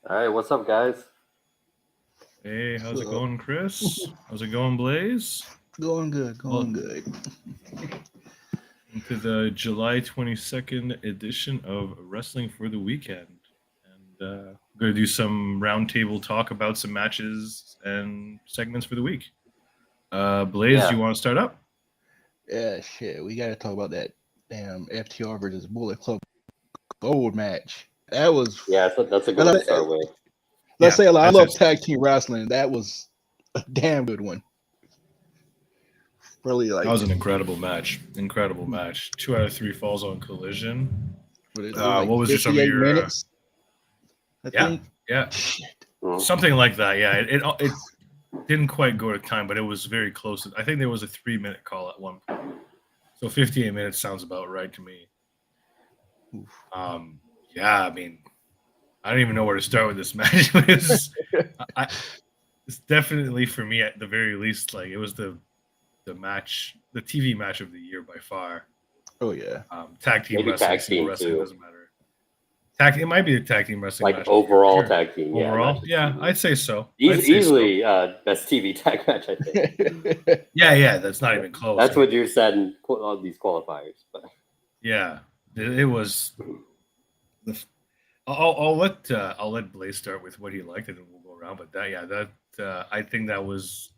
All right, what's up, guys? Hey, how's it So, going, Chris? How's it going, Blaze? going good, going Well, good. into the July 22nd edition of Wrestling for the Weekend. And we're going to do some roundtable talk about some matches and segments for the week. Blaze, do Yeah, you want to start up? Yeah, shit. We gotta talk about that damn FTR versus Bullet Club Gold match. That was, yeah, that's a good and one to start with. let's Yeah, say I I'd say love so. tag team wrestling. That was a damn good one. Really, That was like, an incredible match. Incredible match. 2 out of 3 falls on Collision. it was like What was your some of 58 your? minutes, I Yeah, think. yeah, Shit. Mhm. something like that. Yeah, it didn't quite go to time, but it was very close. I think there was a 3-minute call at one point. So 58 minutes sounds about right to me. Oof. Um, yeah, I mean, I don't even know where to start with this match. It's definitely for me at the very least, like it was the match, the TV match of the year by far. Oh yeah. Tag team Maybe wrestling, tag single team wrestling too, doesn't matter. It might be the tag team wrestling like match of the year for overall sure. tag team. Yeah, not Overall, just yeah, TV. I'd say so. I'd say so. Easily, best TV tag match. I think Yeah, yeah, that's not even close. I that's what mean, you said in all these qualifiers. But yeah, it was. The, I'll let Blaze start with what he liked, and then we'll go around. But I think that was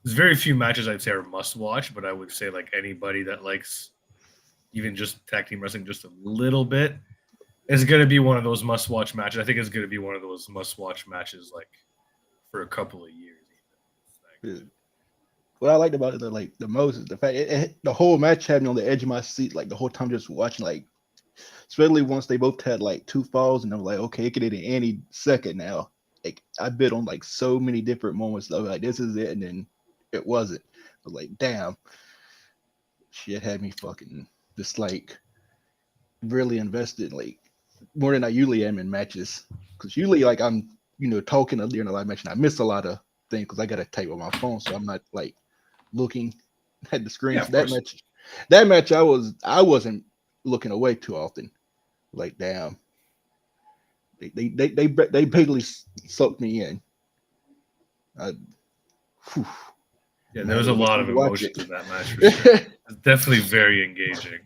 there's very few matches I'd say are must watch, but I would say like anybody that likes even just tag team wrestling just a little bit is going to be one of those must watch matches. I think it's going to be one of those must watch matches like for a couple of years. What I liked about it, like the most, is the fact the whole match had me on the edge of my seat, like the whole time just watching, like especially once they both had like two falls, and I'm like, okay, it could hit any second now. Like I bid on like so many different moments of like this is it, and then it wasn't. I was like, damn, shit had me fucking just like really invested, like more than I usually am in matches. Because usually, like I'm, talking during a live match, and I miss a lot of things because I got to type on my phone, so I'm not like looking at the screen. Yeah, So of course. that match, I wasn't looking away too often. Like, damn, they basically sucked me in. I, whew, Yeah, there man, was it a was lot fun of to watch emotions in that match for sure. it. It's definitely very engaging.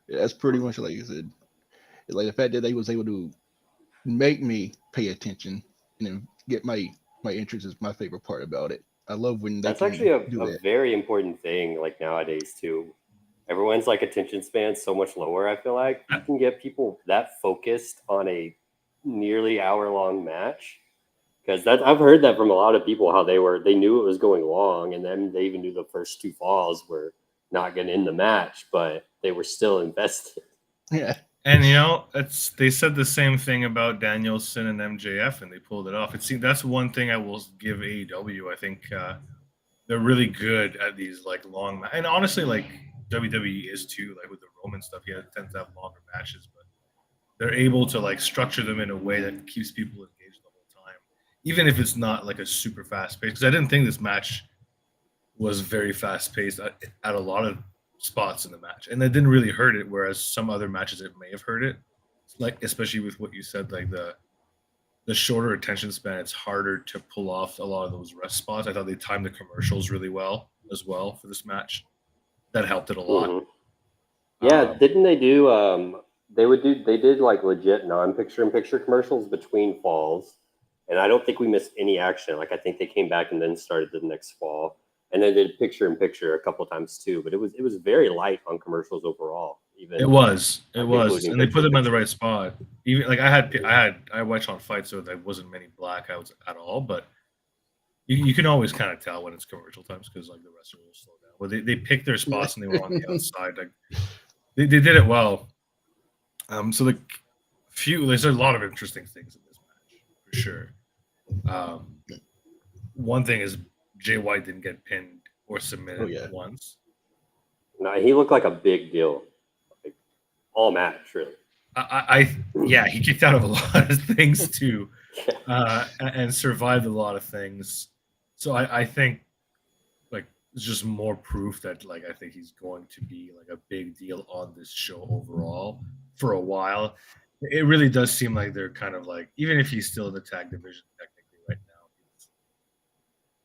That's pretty much like you said. Like the fact that they was able to make me pay attention and then get my interest is my favorite part about it. I love when they that's actually can do a that. very important thing. Like nowadays too, everyone's like attention span so much lower. I feel like you can get people that focused on a nearly hour long match. Because that I've heard that from a lot of people how they knew it was going long, and then they even knew the first two falls were not going to end the match, but they were still invested. Yeah, And it's they said the same thing about Danielson and MJF, and they pulled it off. It seems that's one thing I will give AEW. I think they're really good at these like long, and honestly, like WWE is too. Like with the Roman stuff, yeah, it tends to have longer matches, but they're able to like structure them in a way that keeps people engaged the whole time, even if it's not like a super fast pace. Because I didn't think this match was very fast paced at a lot of spots in the match, and it didn't really hurt it. Whereas some other matches, it may have hurt it. Like especially with what you said, like the shorter attention span, it's harder to pull off a lot of those rest spots. I thought they timed the commercials really well as well for this match. That helped it a lot. Hmm. Yeah, Um, didn't they do? They did like legit non-picture in picture commercials between falls, and I don't think we missed any action. Like I think they came back and then started the next fall, and then did picture in picture a couple times too. But it was very light on commercials overall, even it like was, including and they picture put in them at the picture. right spot. Even like I watched on fight, so there wasn't many blackouts at all. But you can always kind of tell when it's commercial times because like the wrestler will slow down. Well, they picked their spots and they were on the outside. Like they did it well. So there's a lot of interesting things in this match for sure. Um, one thing is Jay White didn't get pinned or oh submitted yeah. once. No, he looked like a big deal, like all match really. Yeah, he kicked out of a lot of things too, Yeah. and survived a lot of things. So I think like it's just more proof that like I think he's going to be like a big deal on this show overall for a while. It really does seem like they're kind of like, even if he's still in the tag division technically right now,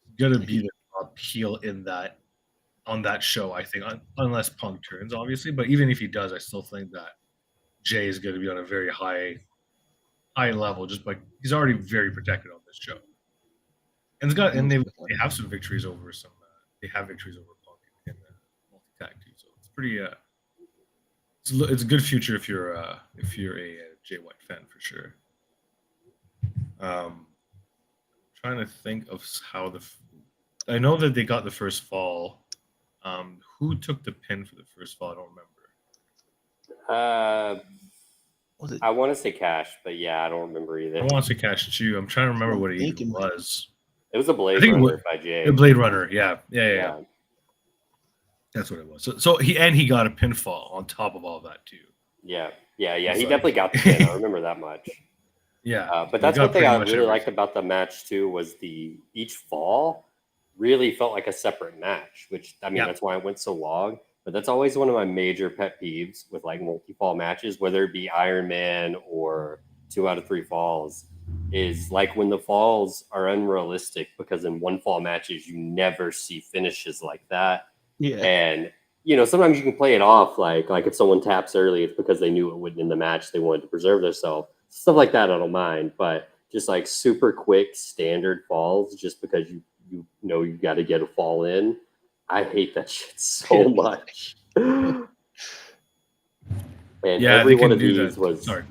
he's gonna be the top heel in that on that show. I think, unless Punk turns, obviously. But even if he does, I still think that Jay is going to be on a very high level. Just like he's already very protected on this show, and they have some victories over some. They have victories over Punk in the multi tag too. So it's pretty. It's a good future if you're a Jay White fan for sure. Trying to think of how I know that they got the first fall. Who took the pin for the first fall? I don't remember. Was it? I want to say Cash, but yeah, I don't remember either. I want to say Cash too. I'm trying to remember what it even was. It was a Blade Runner by Jay. A Blade Runner, yeah. That's what it was. So he got a pinfall on top of all that too. Yeah. He definitely got the pin. I remember that much. Yeah, but that's one thing I really liked about the match too was each fall really felt like a separate match, which I mean that's why it went so long. But that's always one of my major pet peeves with like multi-fall matches, whether it be Iron Man or 2 out of 3 falls, is like when the falls are unrealistic because in one fall matches you never see finishes like that. Yeah. And sometimes you can play it off like if someone taps early, it's because they knew it wouldn't in the match. They wanted to preserve themselves. Stuff like that I don't mind, but just like super quick standard falls just because you got to get a fall in. I hate that shit so much. And every one of these was I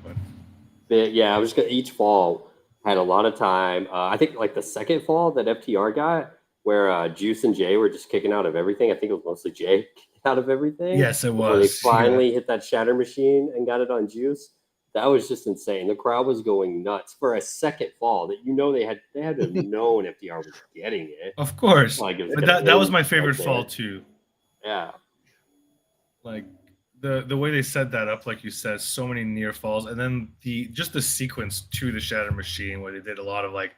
was just gonna each fall had a lot of time. I think like the second fall that FTR got where Juice and Jay were just kicking out of everything. I think it was mostly Jay kicking out of everything. Yes, it was. When they finally hit that shatter machine and got it on Juice. That was just insane. The crowd was going nuts for a second fall that they had to have known FTR was getting it. Of course. But that was my favorite fall too. Yeah. Like the way they set that up, like you said, so many near falls, and then the sequence to the shatter machine where they did a lot of like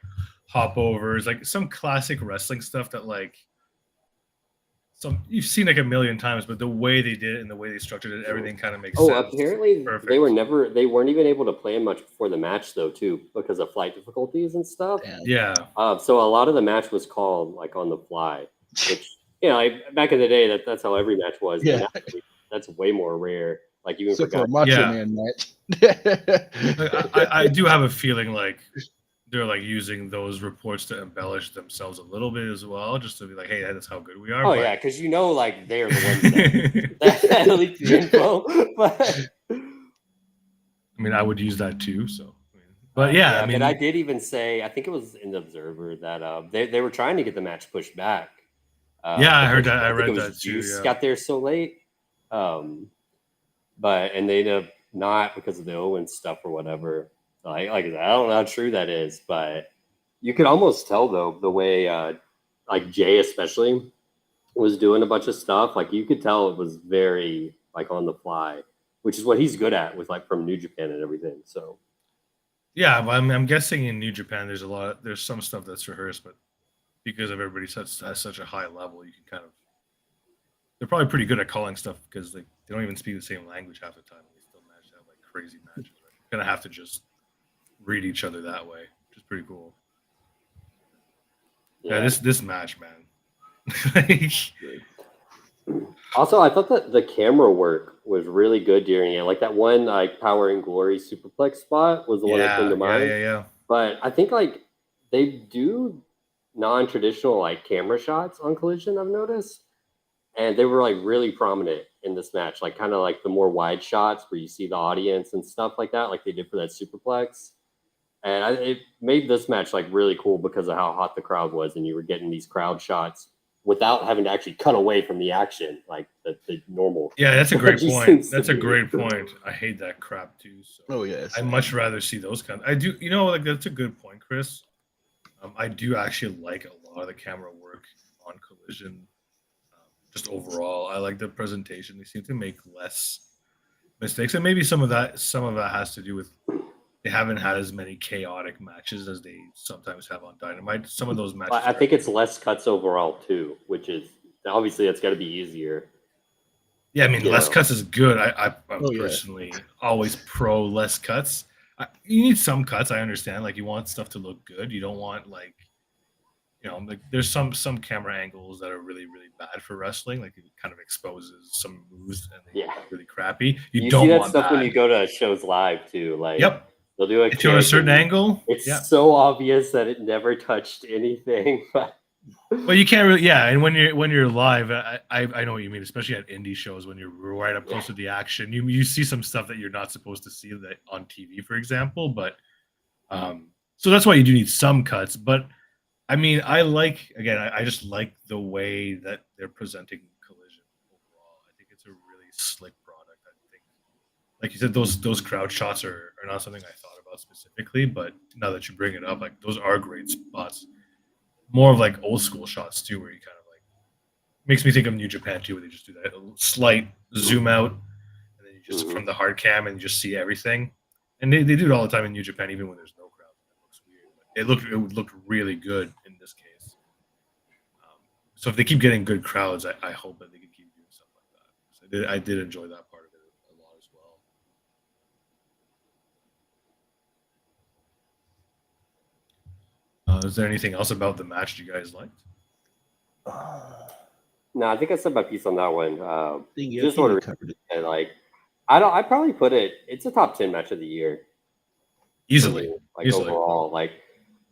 hop overs, like some classic wrestling stuff that like you've seen like a million times, but the way they did it and the way they structured it, everything kind of makes sense. Apparently perfect. They weren't even able to plan much before the match though, too, because of flight difficulties and stuff. Yeah. So a lot of the match was called like on the fly, which like, back in the day, that's how every match was. Yeah. That's way more rare. Like even for a Macho Man match. I do have a feeling like they're like using those reports to embellish themselves a little bit as well, just to be like, hey, that's how good we are. Oh, yeah, because like they're the ones that leaked the info. But I mean, I would use that too. So, but I mean, but I did even say, I think it was in the Observer that they were trying to get the match pushed back. I heard that. I read that too. Juice got there so late, and they ended up not because of the Owen stuff or whatever. Like I don't know how true that is, but you could almost tell though the way like Jay especially was doing a bunch of stuff. Like you could tell it was very like on the fly, which is what he's good at with like from New Japan and everything. So yeah, but I'm guessing in New Japan there's some stuff that's rehearsed, but because of everybody at such a high level, you can kind of they're probably pretty good at calling stuff because they don't even speak the same language half the time. They still manage to have like crazy matches. Right? You're gonna have to just read each other that way, which is pretty cool. Yeah, this match, man. Also, I thought that the camera work was really good during it. Like that one like Power and Glory superplex spot was the one that came to mind. Yeah. But I think like they do non-traditional like camera shots on Collision, I've noticed. And they were like really prominent in this match, like kind of like the more wide shots where you see the audience and stuff like that, like they did for that superplex. And it made this match like really cool because of how hot the crowd was, and you were getting these crowd shots without having to actually cut away from the action, like the normal. Yeah, that's a great point. That's a great point. I hate that crap too. So oh yes, I'd much rather see those kinds. I do, like that's a good point, Chris. I do actually like a lot of the camera work on Collision. Just overall, I like the presentation. They seem to make less mistakes, and maybe some of that has to do with they haven't had as many chaotic matches as they sometimes have on Dynamite. Some of those matches, I think it's less cuts overall too, which is obviously that's got to be easier. Yeah, I mean, You less know. cuts is good. I'm Oh, yeah. personally always pro less cuts. You need some cuts. I understand. Like, you want stuff to look good. You don't want like, like there's some camera angles that are really really bad for wrestling. Like, it kind of exposes some moves and they Yeah. look really crappy. You You see don't that want stuff when that. you go to shows live too. Like Yep. they'll do a If you're on a kick certain and angle, it's yeah. so obvious that it never touched anything. Well, you can't really, yeah. And when you're live, I know what you mean, especially at indie shows when you're right up close to the action. You see some stuff that you're not supposed to see that on TV, for example. But so that's why you do need some cuts. But I mean, I just like the way that they're presenting Collision overall. I think it's a really slick product. I think, like you said, those crowd shots are not something I thought about specifically, but now that you bring it up, like those are great spots. More of like old school shots too, where you kind of like makes me think of New Japan too, where they just do that slight zoom out, and then you just from the hard cam and you just see everything. And they do it all the time in New Japan, even when there's no crowd. It looks weird, but it looked really good in this case. So if they keep getting good crowds, I hope that they can keep doing stuff like that. So I did enjoy that part of it a lot as well. Is there anything else about the match you guys liked? No, I think I said my piece on that one. Just think sort we of covered it. and like I'd probably put it. It's a top 10 match of the year. Easily, easily. Overall, like,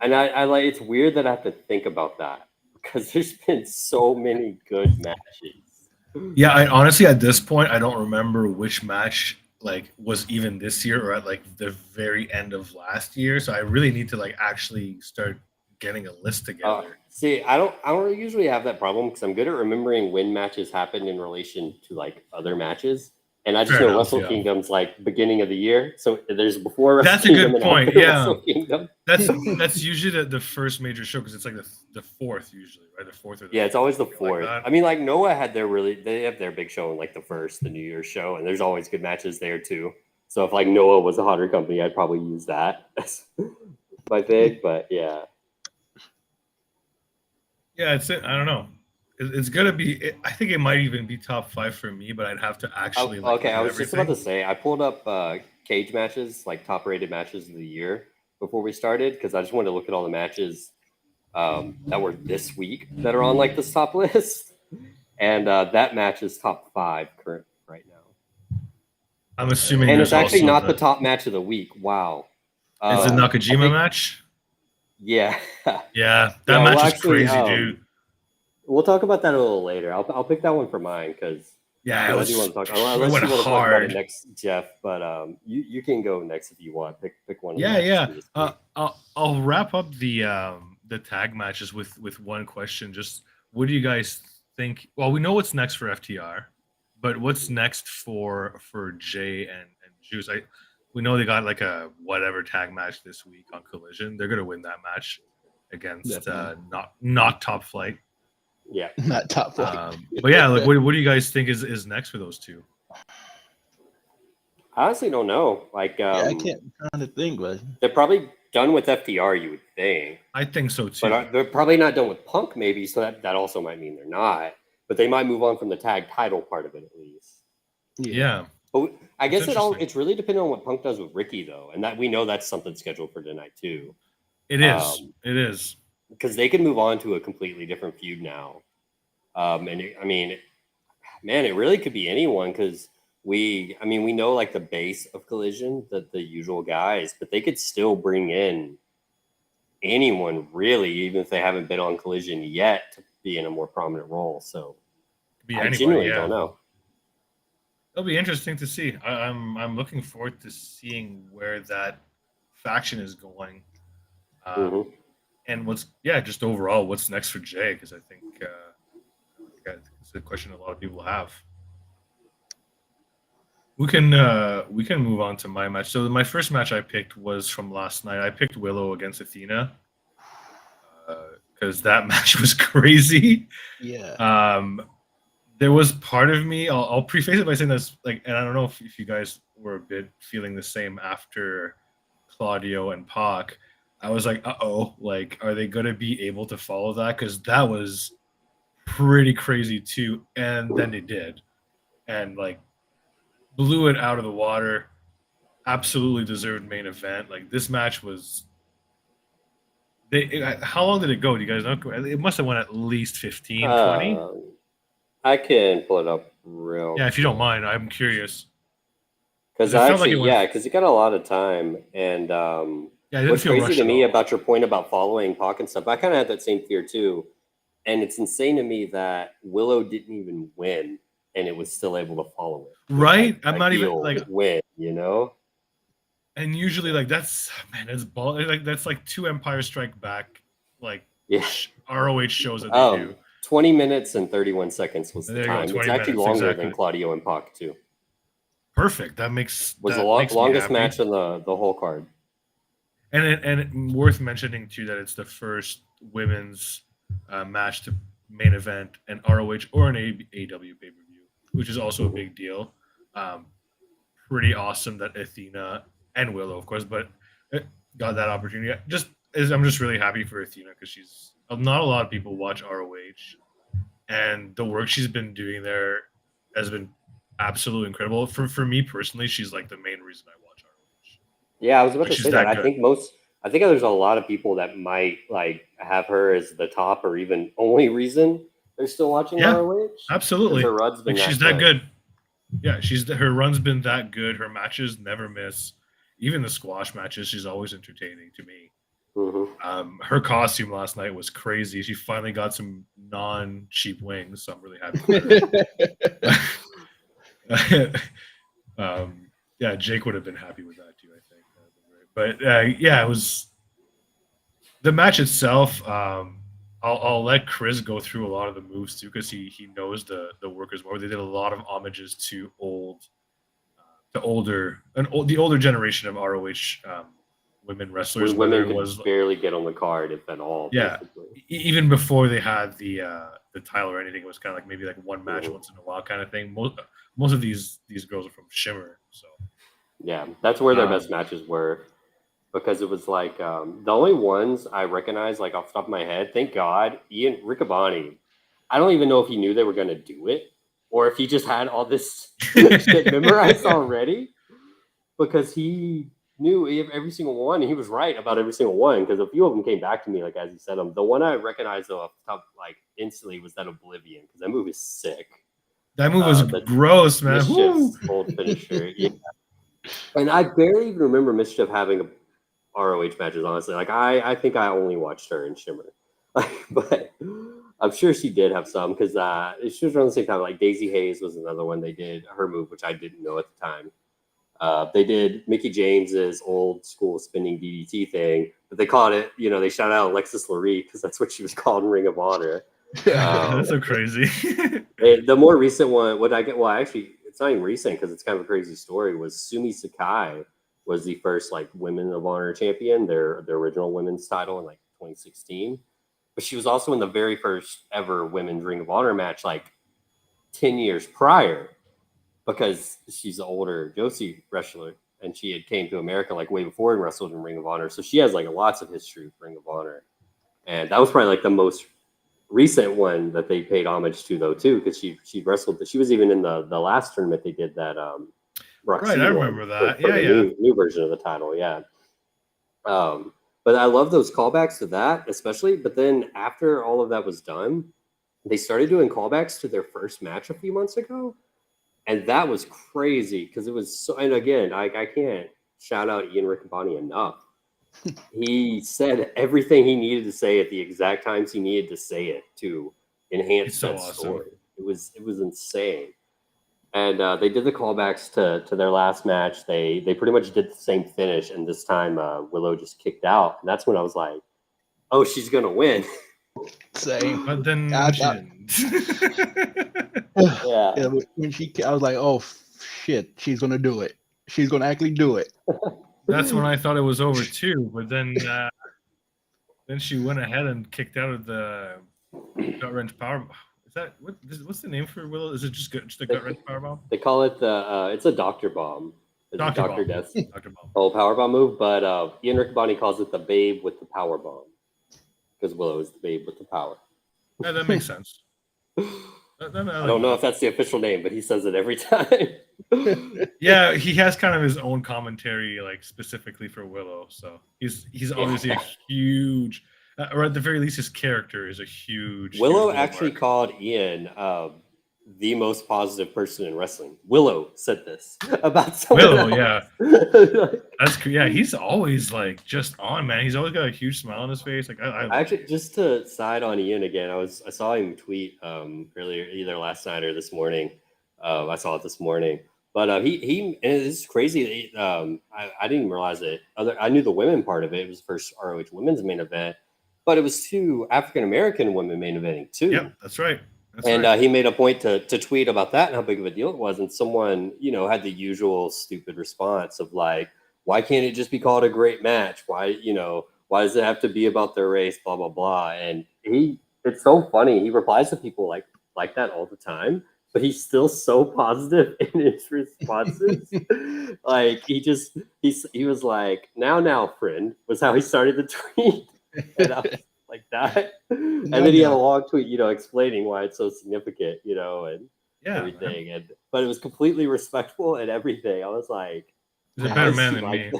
and I like. It's weird that I have to think about that because there's been so many good matches. Yeah, I honestly at this point I don't remember which match like was even this year or at like the very end of last year. So I really need to like actually start getting a list together. See, I don't usually have that problem because I'm good at remembering when matches happened in relation to like other matches. And I just know Wrestle Kingdom's like beginning of the year, so there's before Wrestle That's a Kingdom good point. Yeah, that's usually the first major show because it's like the fourth usually, right? The fourth or the it's always the fourth. Like I mean, like Noah had they have their big show in like the first, the New Year's show, and there's always good matches there too. So if like Noah was a hotter company, I'd probably use that as my pick. But yeah, it's it. I don't know. It's gonna be. I think it might even be top 5 for me, but I'd have to actually. Okay, I was just about to say I pulled up cage matches, like top rated matches of the year before we started because I just wanted to look at all the matches that were this week that are on like this top list, and that match is top 5 current right now. I'm assuming, and it's actually not the top match of the week. Wow, is it Nakajima match? Yeah, yeah, that match is crazy, dude. We'll talk about that a little later. I'll pick that one for mine because I do want to talk. Unless you want to talk about it next, Jeff. But you can go next if you want. Pick one. Yeah. I'll wrap up the tag matches with one question. Just what do you guys think? Well, we know what's next for FTR, but what's next for Jay and Juice? We know they got like a whatever tag match this week on Collision. They're gonna win that match against not Top Flight. Yeah, not Top Flight. But yeah, like what do you guys think is next for those two? I honestly don't know. Like, I can't trying to think, but they're probably done with FTR. You would think. I think so too. But they're probably not done with Punk, maybe. So that also might mean they're not. But they might move on from the tag title part of it at least. Yeah. But I guess it's really dependent on what Punk does with Ricky though, and that we know that's something scheduled for tonight too. It is. Because they can move on to a completely different feud now. It really could be anyone because we know like the base of Collision, the usual guys, but they could still bring in anyone really, even if they haven't been on Collision yet, to be in a more prominent role. So I genuinely don't know. It'll be interesting to see. I'm looking forward to seeing where that faction is going. And just overall, what's next for Jay? Because I think it's a question a lot of people have. We can move on to my match. So my first match I picked was from last night. I picked Willow against Athena because that match was crazy. Yeah. There was part of me. I'll preface it by saying this, like, and I don't know if you guys were a bit feeling the same after Claudio and Pac. I was like, like, are they going to be able to follow that? Because that was pretty crazy too. And then they did. and like blew it out of the water. Absolutely deserved main event. Like this match was. How long did it go? Do you guys know? It must have went at least 15, 20. I can pull it up real. Yeah, if you don't mind, I'm curious. Because it felt like it went. because it got a lot of time. And Yeah, it didn't what's feel crazy rushed to at me all. about your point about following Pac and stuff, I kind of had that same fear too. And it's insane to me that Willow didn't even win, and it was still able to follow it. Right? I'm not even Ideal like. win, you know? And usually, like that's man, that's ball. Like that's like 2 Empire Strike Back, like Yeah. ROH shows that they do. 20 minutes and 31 seconds was the There you go, time. 20 It's actually minutes, longer exactly. than Claudio and Pac too. Perfect. That makes Was that the makes me longest happy. match in the whole card. And worth mentioning too that it's the first women's match to main event an ROH or an AW pay-per-view, which is also a big deal. Pretty awesome that Athena and Willow, of course, but got that opportunity. I'm just really happy for Athena because she's not a lot of people watch ROH, and the work she's been doing there has been absolutely incredible. For me personally, she's like the main reason I watch ROH. Yeah, I was about Like, to say that. I think there's a lot of people that might like have her as the top or even only reason they're still watching ROH. Absolutely. Her run's been she's that good. Yeah, her run's been that good. Her matches never miss. Even the squash matches, she's always entertaining to me. Mm-hmm. Her costume last night was crazy. She finally got some non-cheap wings, so I'm really happy for her. Yeah, Jake would have been happy with that too, I think. But yeah, it was the match itself. I'll let Chris go through a lot of the moves too, because he knows the workers more. They did a lot of homages to the older generation of ROH women wrestlers. When women could barely get on the card, if at all. Yeah, even before they had the title or anything, it was kind of like maybe like one match once in a while kind of thing. Most of these girls are from Shimmer, so yeah, that's where their best matches were. Because it was like the only ones I recognize, like off the top of my head, thank God, Riccaboni. I don't even know if he knew they were going to do it or if he just had all this shit memorized already. Because he knew every single one, and he was right about every single one. Because a few of them came back to me, like as he said them. The one I recognized though, off the top, like instantly, was that Oblivion, because that move is sick. That move was gross, man. Mischief's old finisher, yeah. And I barely even remember Mischief having a ROH matches, honestly. Like I think I only watched her in Shimmer, but I'm sure she did have some, because she was around the same time. Like Daisy Hayes was another one they did her move, which I didn't know at the time. They did Mickey James's old school spinning DDT thing, but they called it, they shout out Alexis Lurie because that's what she was called in Ring of Honor. That's so crazy. The more recent one, actually, it's not even recent because it's kind of a crazy story, was Sumi Sakai was the first like Women of Honor champion, their original women's title in like 2016. But she was also in the very first ever women's Ring of Honor match like 10 years prior, because she's an older Joshi wrestler and she had came to America like way before and wrestled in Ring of Honor. So she has like lots of history with Ring of Honor. And that was probably like the most recent one that they paid homage to though too, because she wrestled. She was even in the last tournament they did that right, I remember that. For the new version of the title, yeah. But I love those callbacks to that, especially. But then after all of that was done, they started doing callbacks to their first match a few months ago, and that was crazy because it was so. And again, I can't shout out Ian Riccaboni enough. He said everything he needed to say at the exact times he needed to say it to enhance that story. It was insane. And they did the callbacks to their last match. They pretty much did the same finish, and this time Willow just kicked out. And that's when I was like, "Oh, she's gonna win." Same. But then she didn't. Yeah. When I was like, "Oh shit, she's gonna do it. She's gonna actually do it." That's when I thought it was over too. But then she went ahead and kicked out of the gut wrench power. Is that what's the name for Willow? Is it just a gut wrench power bomb? They call it it's a Doctor Bomb. Doctor Death. Dr. Bomb. Whole power bomb move, but Ian Riccaboni calls it the Babe with the power bomb, because Willow is the Babe with the power. Yeah, that makes sense. I don't know if that's the official name, but he says it every time. Yeah, he has kind of his own commentary, like specifically for Willow. So he's obviously a huge, or at the very least, his character is a huge. Willow huge actually mark. called Ian the most positive person in wrestling. Willow said this about someone Willow, else. yeah, he's always like just on, man. He's always got a huge smile on his face. Like I Actually, just to side on Ian again, I saw him tweet earlier, either last night or this morning. I saw it this morning, but he and it's crazy. I didn't even realize it. I knew the women part of it. It was the first ROH women's main event, but it was two African American women main eventing too. Yep, that's right. He made a point to tweet about that and how big of a deal it was. And someone, had the usual stupid response of like, why can't it just be called a great match? Why does it have to be about their race? Blah, blah, blah. And it's so funny. He replies to people like that all the time, but he's still so positive in his responses. Like he was like, now, friend, was how he started the tweet. And I was like that. And then he had a long tweet, explaining why it's so significant, and everything. But it was completely respectful and everything. I was like, he's a better man than me.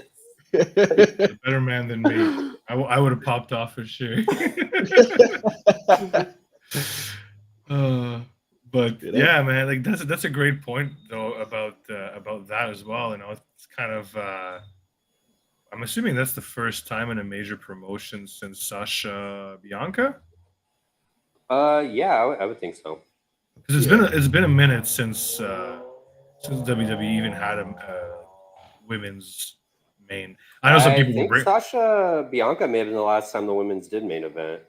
A better man than me. I would have popped off for sure. But yeah, man, like that's a great point though about that as well. It's kind of I'm assuming that's the first time in a major promotion since Sasha Bianca. Yeah, I would think so. Because it's been a minute since WWE even had a women's main. I know some people were Sasha Bianca may have been the last time the women's did main event.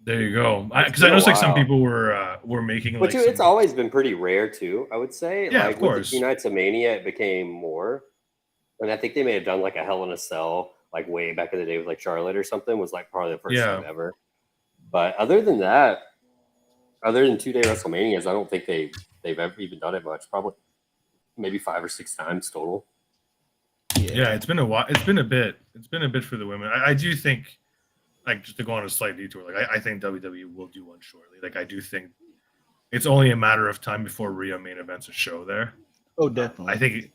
There you go. Because I know like some people were making but it's always been pretty rare too. I would say. Yeah, like of course. With the 2 Nights of Mania, it became more. And I think they may have done like a Hell in a Cell, like way back in the day with like Charlotte or something, was like probably the first time ever. But other than that, other than 2-day WrestleManias, I don't think they've ever even done it much. Probably maybe 5 or 6 times total. Yeah, it's been a while. It's been a bit. It's been a bit for the women. I do think, like, just to go on a slight detour, like I think WWE will do one shortly. Like I do think it's only a matter of time before Rhea main events a show there. Oh, definitely. I think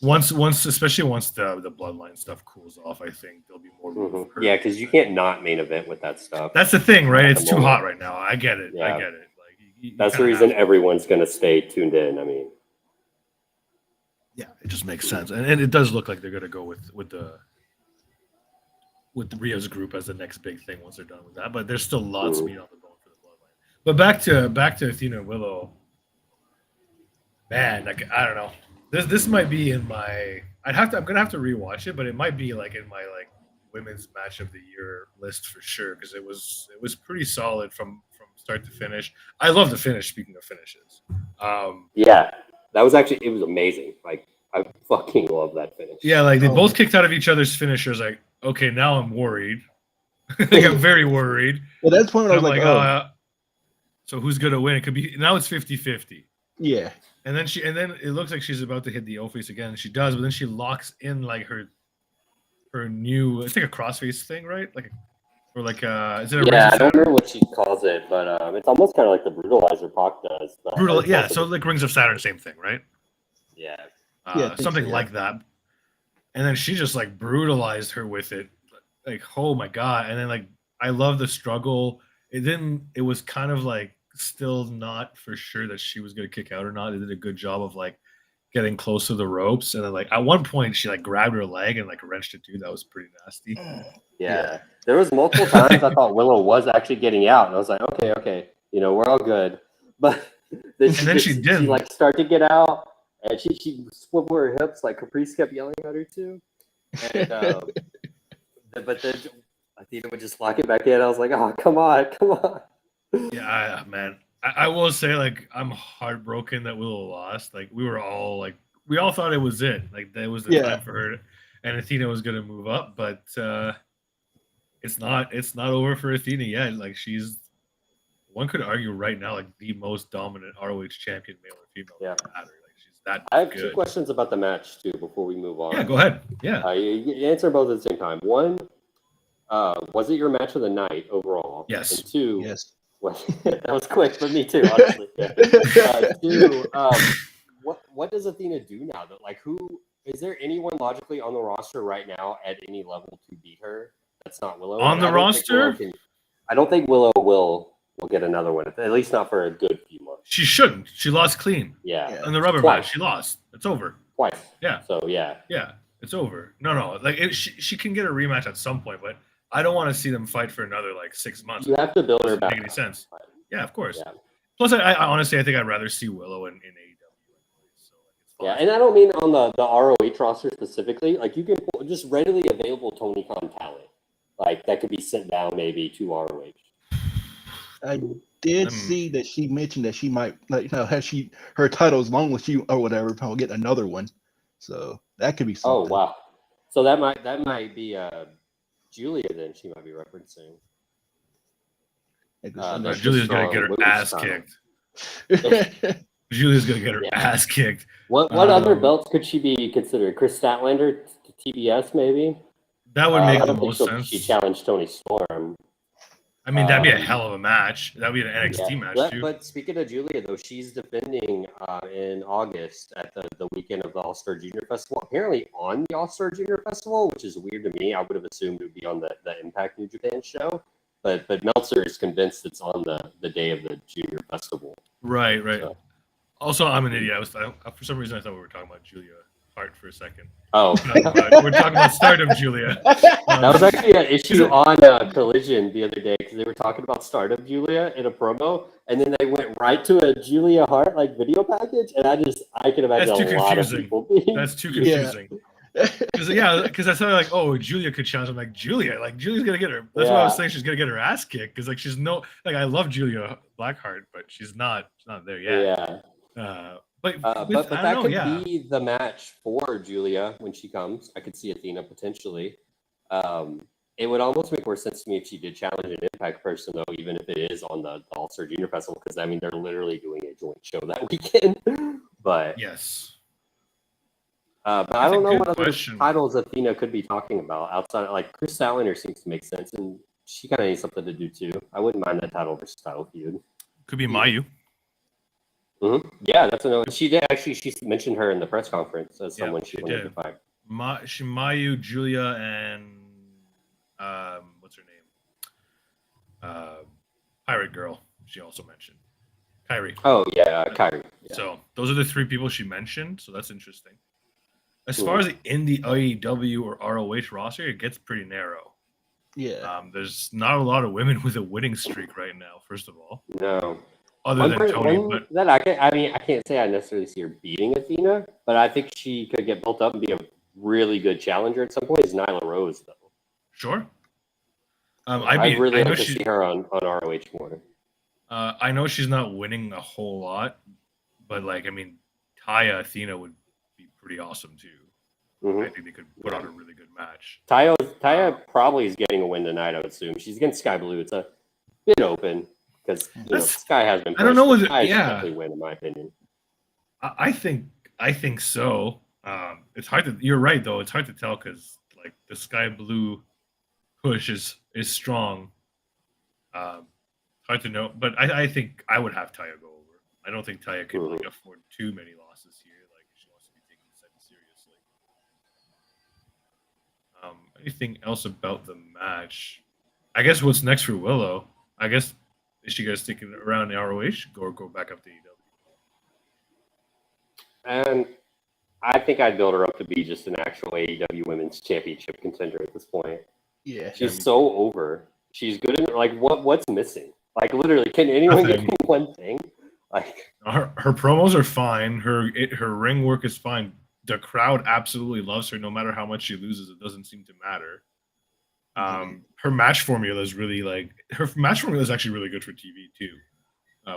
once, especially once the bloodline stuff cools off, I think there'll be more room. Mm-hmm. Yeah, because you can't not main event with that stuff. That's the thing, right? It's too hot right now. I get it. Yeah. I get it. Like that's the reason everyone's going to stay tuned in. I mean, yeah, it just makes sense, and it does look like they're going to go with the Rhea's group as the next big thing once they're done with that. But there's still lots of meat on the bone for the bloodline. But back to Athena and Willow. Man, like I don't know. This might be in my. I'm gonna have to rewatch it, but it might be like in my like women's match of the year list for sure because it was pretty solid from start to finish. I love the finish. Speaking of finishes, yeah, that was it was amazing. Like I fucking love that finish. Yeah, like they both kicked out of each other's finishers. Like, okay, now I'm worried. Like I'm very worried. Well, that's the point when I was like, oh. So who's gonna win? It could be now. It's 50-50. Yeah. And then it looks like she's about to hit the O-face again, and she does, but then she locks in like her new, it's like a crossface thing, right? Like, or like is it a I don't remember what she calls it, but it's almost kind of like the brutalizer Pac does. Yeah, so like Rings of Saturn, same thing, right? Yeah. Something like that. And then she just like brutalized her with it, like oh my god! And then like I love the struggle. It was kind of like still not for sure that she was going to kick out or not. They did a good job of like getting close to the ropes, and then like at one point she like grabbed her leg and like wrenched it too. That was pretty nasty. Yeah. There was multiple times I thought Willow was actually getting out, and I was like, okay, we're all good. But then she didn't. She like start to get out, and she swiveled her hips like Caprice kept yelling at her too. And but then Athena would just lock it back in. I was like, oh, come on. Yeah, man. I will say, like, I'm heartbroken that Willow lost. Like, we all thought it was it. Like, that was the time for her, and Athena was gonna move up, but it's not over for Athena yet. Like, one could argue right now, like the most dominant ROH champion, male or female. Yeah. Like, she's that. I have good. 2 questions about the match too before we move on. Yeah, go ahead. Yeah. You answer both at the same time. One, was it your match of the night overall? Yes. And 2, yes. Well, that was quick for me too, honestly. Yeah. Two, what does Athena do now? That like who is there anyone logically on the roster right now at any level to beat her? That's not Willow. On the roster? I don't think Willow will get another one. At least not for a good few months. She shouldn't. She lost clean. Yeah. In the rubber match, she lost. It's over. Twice. Yeah. So yeah. Yeah, it's over. No. Like she can get a rematch at some point, but I don't want to see them fight for another like 6 months. You have to build her back. Make any sense? Yeah, of course. Yeah. Plus, I honestly, I think I'd rather see Willow in AEW. So yeah, and I don't mean on the ROH roster specifically. Like you can just readily available Tony Khan talent, like that could be sent down maybe to ROH. I did see that she mentioned that she might, like, have her title as long as she or whatever, probably get another one. So that could be something. Oh wow! So that might be Julia. Then she might be referencing. Julia's gonna get her ass kicked. Julia's gonna get her ass kicked. What other belts could she be considered? Chris Statlander to TBS maybe. That would make the most sense. She challenged Tony Storm. I mean, that'd be a hell of a match. That'd be an NXT match too. But speaking of Julia, though, she's defending in August at the weekend of the All-Star Junior Festival. Apparently on the All-Star Junior Festival, which is weird to me. I would have assumed it would be on the Impact New Japan show. But Meltzer is convinced it's on the day of the Junior Festival. Right. So. Also, I'm an idiot. For some reason I thought we were talking about Julia Hart for a second. Oh, we're talking about Stardom, Julia. That was actually an issue on Collision the other day because they were talking about Stardom Julia in a promo, and then they went right to a Julia Hart like video package, and I can imagine a lot of people being. That's too confusing. Because I thought like, oh, Julia could challenge. I'm like, Julia's gonna get her. That's what I was saying. She's gonna get her ass kicked because like she's I love Julia Blackheart, but she's not there yet. Yeah. But that could be the match for Julia when she comes. I could see Athena potentially. It would almost make more sense to me if she did challenge an Impact person, though, even if it is on the All-Star Junior Festival, because I mean they're literally doing a joint show that weekend. But yes. But I don't know what other titles Athena could be talking about outside. Like Chris Statlander seems to make sense, and she kind of needs something to do too. I wouldn't mind that title versus title feud. Could be Mayu. Mm-hmm. Yeah, that's another. She did actually. She mentioned her in the press conference as someone she wanted to fight. Mayu, Julia, and what's her name? Pirate Girl. She also mentioned Kyrie. Oh yeah, Kyrie. Yeah. So those are the three people she mentioned. So that's interesting. As far as in the AEW or ROH roster, it gets pretty narrow. Yeah. There's not a lot of women with a winning streak right now. First of all. No. Other than Tony, but I can't say I necessarily see her beating Athena, but I think she could get built up and be a really good challenger at some point. Is Nyla Rose though? Sure. I really like to see her on ROH more. I know she's not winning a whole lot, but like I mean, Taya Athena would be pretty awesome too. Mm-hmm. I think they could put on a really good match. Taya probably is getting a win tonight. I would assume she's against Sky Blue. It's a bit open. Because Sky has been. I don't know whether definitely win in my opinion. I think so. It's hard to. You're right though. It's hard to tell because like the Sky Blue push is strong. Hard to know, but I think I would have Taya go over. I don't think Taya can like afford too many losses here. Like she wants to be taken seriously. Anything else about the match? I guess what's next for Willow? I guess. Is she guys sticking around the ROH or go back up to AEW? And I think I'd build her up to be just an actual AEW Women's Championship contender at this point. Yeah, she's so over. She's good in like what's missing? Like literally, can anyone give me one thing? Like her promos are fine. Her ring work is fine. The crowd absolutely loves her, no matter how much she loses. It doesn't seem to matter. Her match formula is really actually really good for TV too,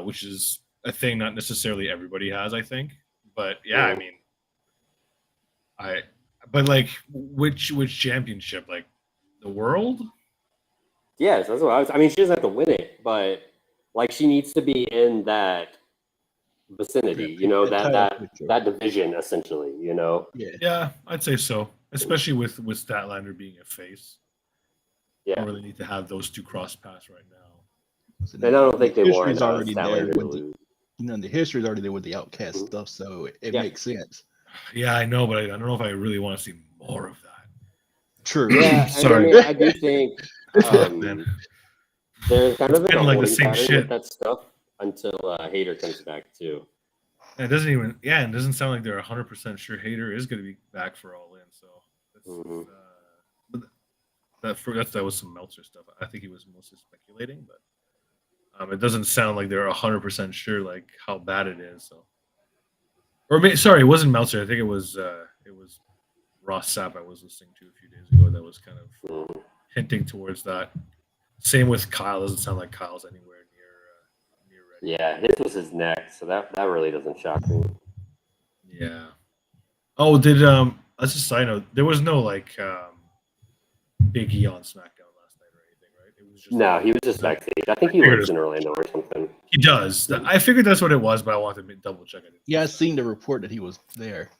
which is a thing not necessarily everybody has, I think. But yeah, I mean, but like which championship? Like the world? Yes, that's what I mean, she doesn't have to win it, but like she needs to be in that vicinity, that division essentially, Yeah, I'd say so, especially with Statlander being a face. Yeah. Don't really need to have those two cross paths right now. So And I don't think they want history's already there Statlander to with lose. the history's already there with the Outcast Mhm. stuff, so it Yeah. makes sense. Yeah, I know, but I don't know if I really want to see more of that. True. Yeah, and I Sorry. mean, I do think Man. they're kind It's of in been a like the holding same pattern shit. with that stuff until Hater comes back too. And it doesn't even, yeah, it doesn't sound like they're 100% sure Hater is going to be back for All In. So Mhm. that was some Meltzer stuff. I think he was mostly speculating, but it doesn't sound like they're 100% sure like how bad it is. So, sorry, it wasn't Meltzer. I think it was Ross Sapp I was listening to a few days ago. That was kind of Mhm. hinting towards that. Same with Kyle. Doesn't sound like Kyle's anywhere near ready. Yeah, his was his neck, so that really doesn't shock me. Yeah. Oh, as a side note, there was no like Big E on SmackDown last night or anything, right? It was just No, he was just backstage. I think he figured lives it in Orlando or something. he does. I figured that's what it was, but I wanted to double check it. Yeah, I seen the report that he was there.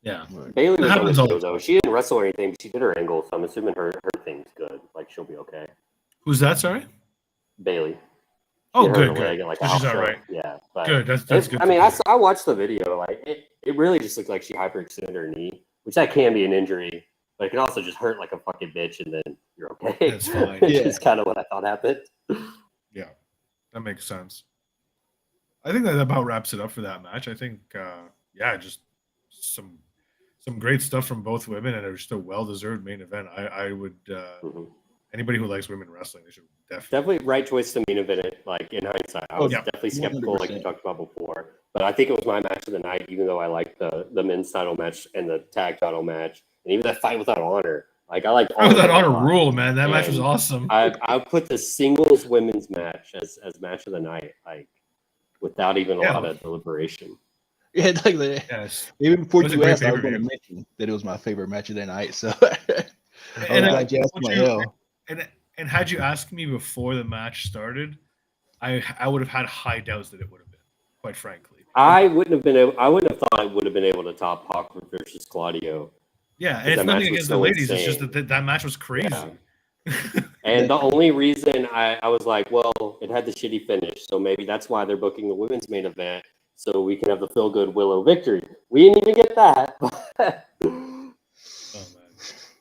Yeah. Bailey was on happens the all show the though. She didn't wrestle or anything, but she did her angle, so I'm assuming her thing's good. Like she'll be okay. Who's that? Sorry. Bailey. Oh, Hit her in good, the leg good. at, like, So a she's house all show. right. Yeah, but Good. That's good. I mean, I watched the video. Like it really just looked like she hyperextended her knee, which that can be an injury, but it can also just hurt like a fucking bitch, and then you're okay. That's fine. Which Yeah. is kind of what I thought happened. Yeah, that makes sense. I think that about wraps it up for that match. I think, yeah, just some great stuff from both women, and it was just a well-deserved main event. I would Mhm. anybody who likes women wrestling, they should Definitely right choice to main event it. Like in hindsight, I was yeah, definitely skeptical, like you 100%. talked about before. But I think it was my match of the night, even though I liked the men's title match and the tag title match, and even that fight without honor. Like I liked all Oh, of that it a honor lot. rule, man. That match was And awesome. I put the singles women's match as match of the night, like without even a Yeah. lot of deliberation. Yeah, like the, Yes. even before It was a you great asked, I was going to pay-per-view. mention that it was my favorite match of the night. So I And was glad you asked would my you- hell. and had you asked me before the match started, I would have had high doubts that it would have been, quite frankly. I wouldn't have thought I would have been able to top Hawk versus Claudio. Yeah, and That it's match nothing was against the so ladies. It's just insane. that match was crazy. Yeah. And the only reason I was like, well, it had the shitty finish, so maybe that's why they're booking the women's main event, so we can have the feel good Willow victory. We didn't even get that. Oh man,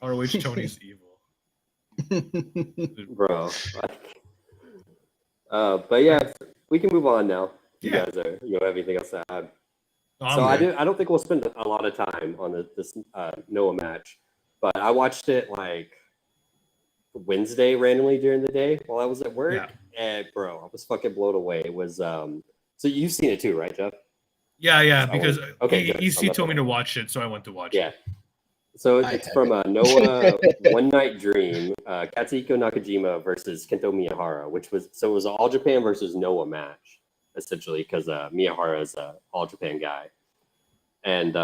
ROH Tony's evil, Bro. But yeah, we can move on now. You Yeah. guys you have anything else to add? Oh, So I'm good. I don't think we'll spend a lot of time on this Noah match, but I watched it like Wednesday randomly during the day while I was at work, Yeah. and bro, I was fucking blown away. It was so you've seen it too, right, Jeff? Yeah, because Okay, good. EC I'm told me not- to watch it, so I went to watch Yeah. it. So I it's from Noah One Night Dream, Katsuhiko Nakajima versus Kento Miyahara, it was an All Japan versus Noah match, essentially, because Miyahara is an All Japan guy. And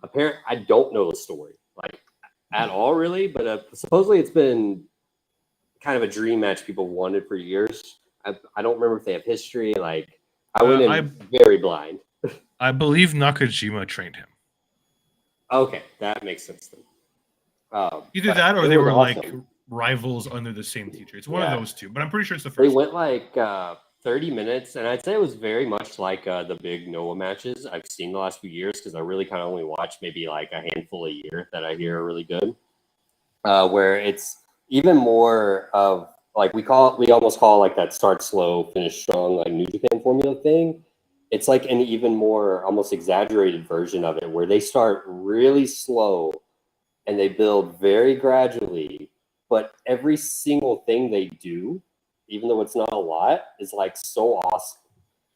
apparently, I don't know the story, like, at all, really, but supposedly it's been kind of a dream match people wanted for years. I don't remember if they have history. Like, I went in very blind. I believe Nakajima trained him. Okay, that makes sense then. Either but that or it they was were awesome. like rivals under the same teacher. It's one of Yeah. those two, but I'm pretty sure it's the They first. went like 30 minutes, and I'd say it was very much like the big Noah matches I've seen the last few years, because I really kind of only watch maybe like a handful a year that I hear are really good. Where it's even more of like we almost call like that start slow, finish strong, like New Japan formula thing. It's like an even more almost exaggerated version of it, where they start really slow and they build very gradually, but every single thing they do, even though it's not a lot, is like so awesome.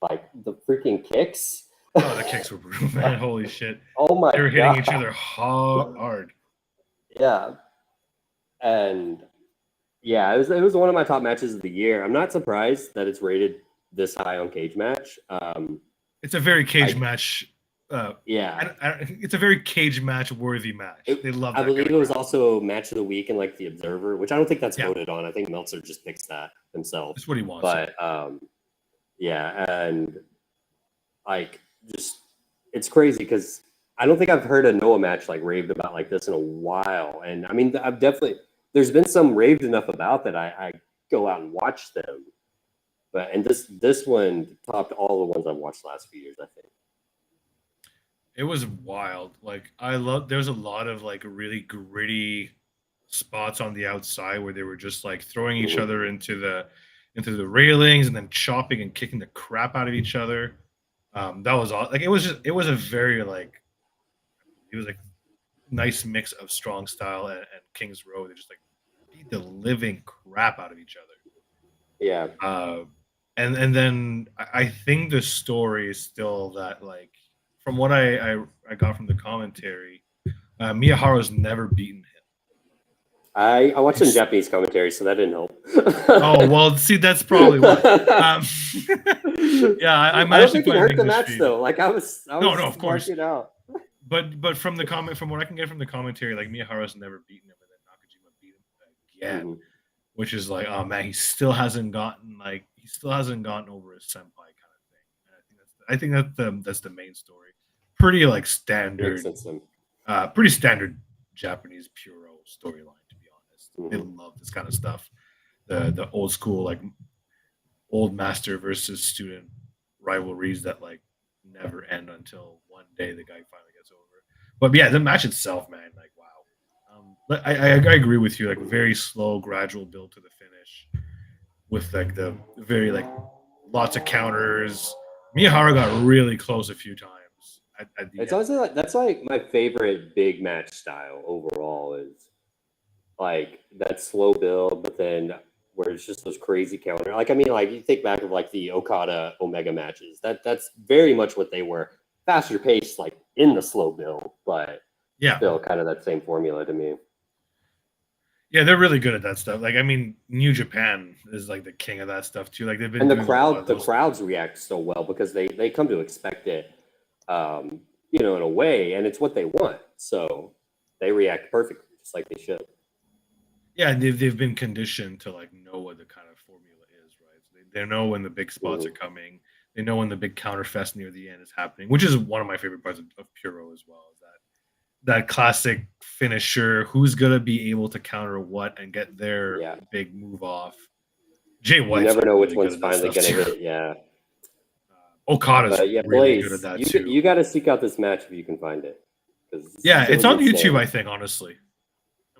Like the freaking kicks. Oh, the kicks were brutal, man. Holy shit. Oh my god. They were hitting each other hard. Yeah. And yeah, it was one of my top matches of the year. I'm not surprised that it's rated this high on Cage Match. It's a very cage match. Yeah. It's a very cage match worthy match. They love that. I believe it was also match of the week in like the Observer, which I don't think that's voted on. I think Meltzer just picks that himself. That's what he wants. But yeah, and like just it's crazy because I don't think I've heard a Noah match like raved about like this in a while. And I mean, there's been some raved enough about that I go out and watch them. But and this one topped all the ones I've watched the last few years, I think. It was wild. Like there's a lot of like really gritty spots on the outside where they were just like throwing each other into the railings and then chopping and kicking the crap out of each other. That was all. Like it was a very like it was like nice mix of strong style and King's Row. They just like beat the living crap out of each other. Yeah. And then I think the story is still that like from what I got from the commentary, Miyaharu's never beaten him. I watched some Japanese commentary, so that didn't help. Oh well, see, that's probably why. Yeah, I'm I don't actually think it hurt the match feed. though. Like I was no, of course. It out. But from what I can get from the commentary, like Miyaharu's never beaten him, and then Nakajima beat him again, which is like, oh man, he still hasn't gotten over his senpai kind of thing. And I think that's the main story. Pretty like standard, pretty standard Japanese Puro storyline. To be honest, they love this kind of stuff. The old school like old master versus student rivalries that like never end until one day the guy finally gets over. But yeah, the match itself, man, like wow. I agree with you. Like very slow, gradual build to the finish, with like the very like lots of counters. Miyaharu got really close a few times. It's honestly like that's like my favorite big match style overall is like that slow build, but then where it's just those crazy counter. Like I mean, like you think back of like the Okada Omega matches. That's very much what they were. Faster pace, like in the slow build, but still kind of that same formula to me. Yeah, they're really good at that stuff. Like I mean, New Japan is like the king of that stuff too. Like they've been and the crowds react so well because they come to expect it, in a way, and it's what they want. So they react perfectly, just like they should. Yeah, they've been conditioned to like know what the kind of formula is, right? So they know when the big spots are coming. They know when the big counter fest near the end is happening, which is one of my favorite parts of Puro as well. Is that classic finisher, who's gonna be able to counter what and get their big move off. Jay White. You never know which one's finally gonna hit. Yeah. Okada's really good at that too. You got to seek out this match if you can find it. Yeah, it's on YouTube, I think. Honestly,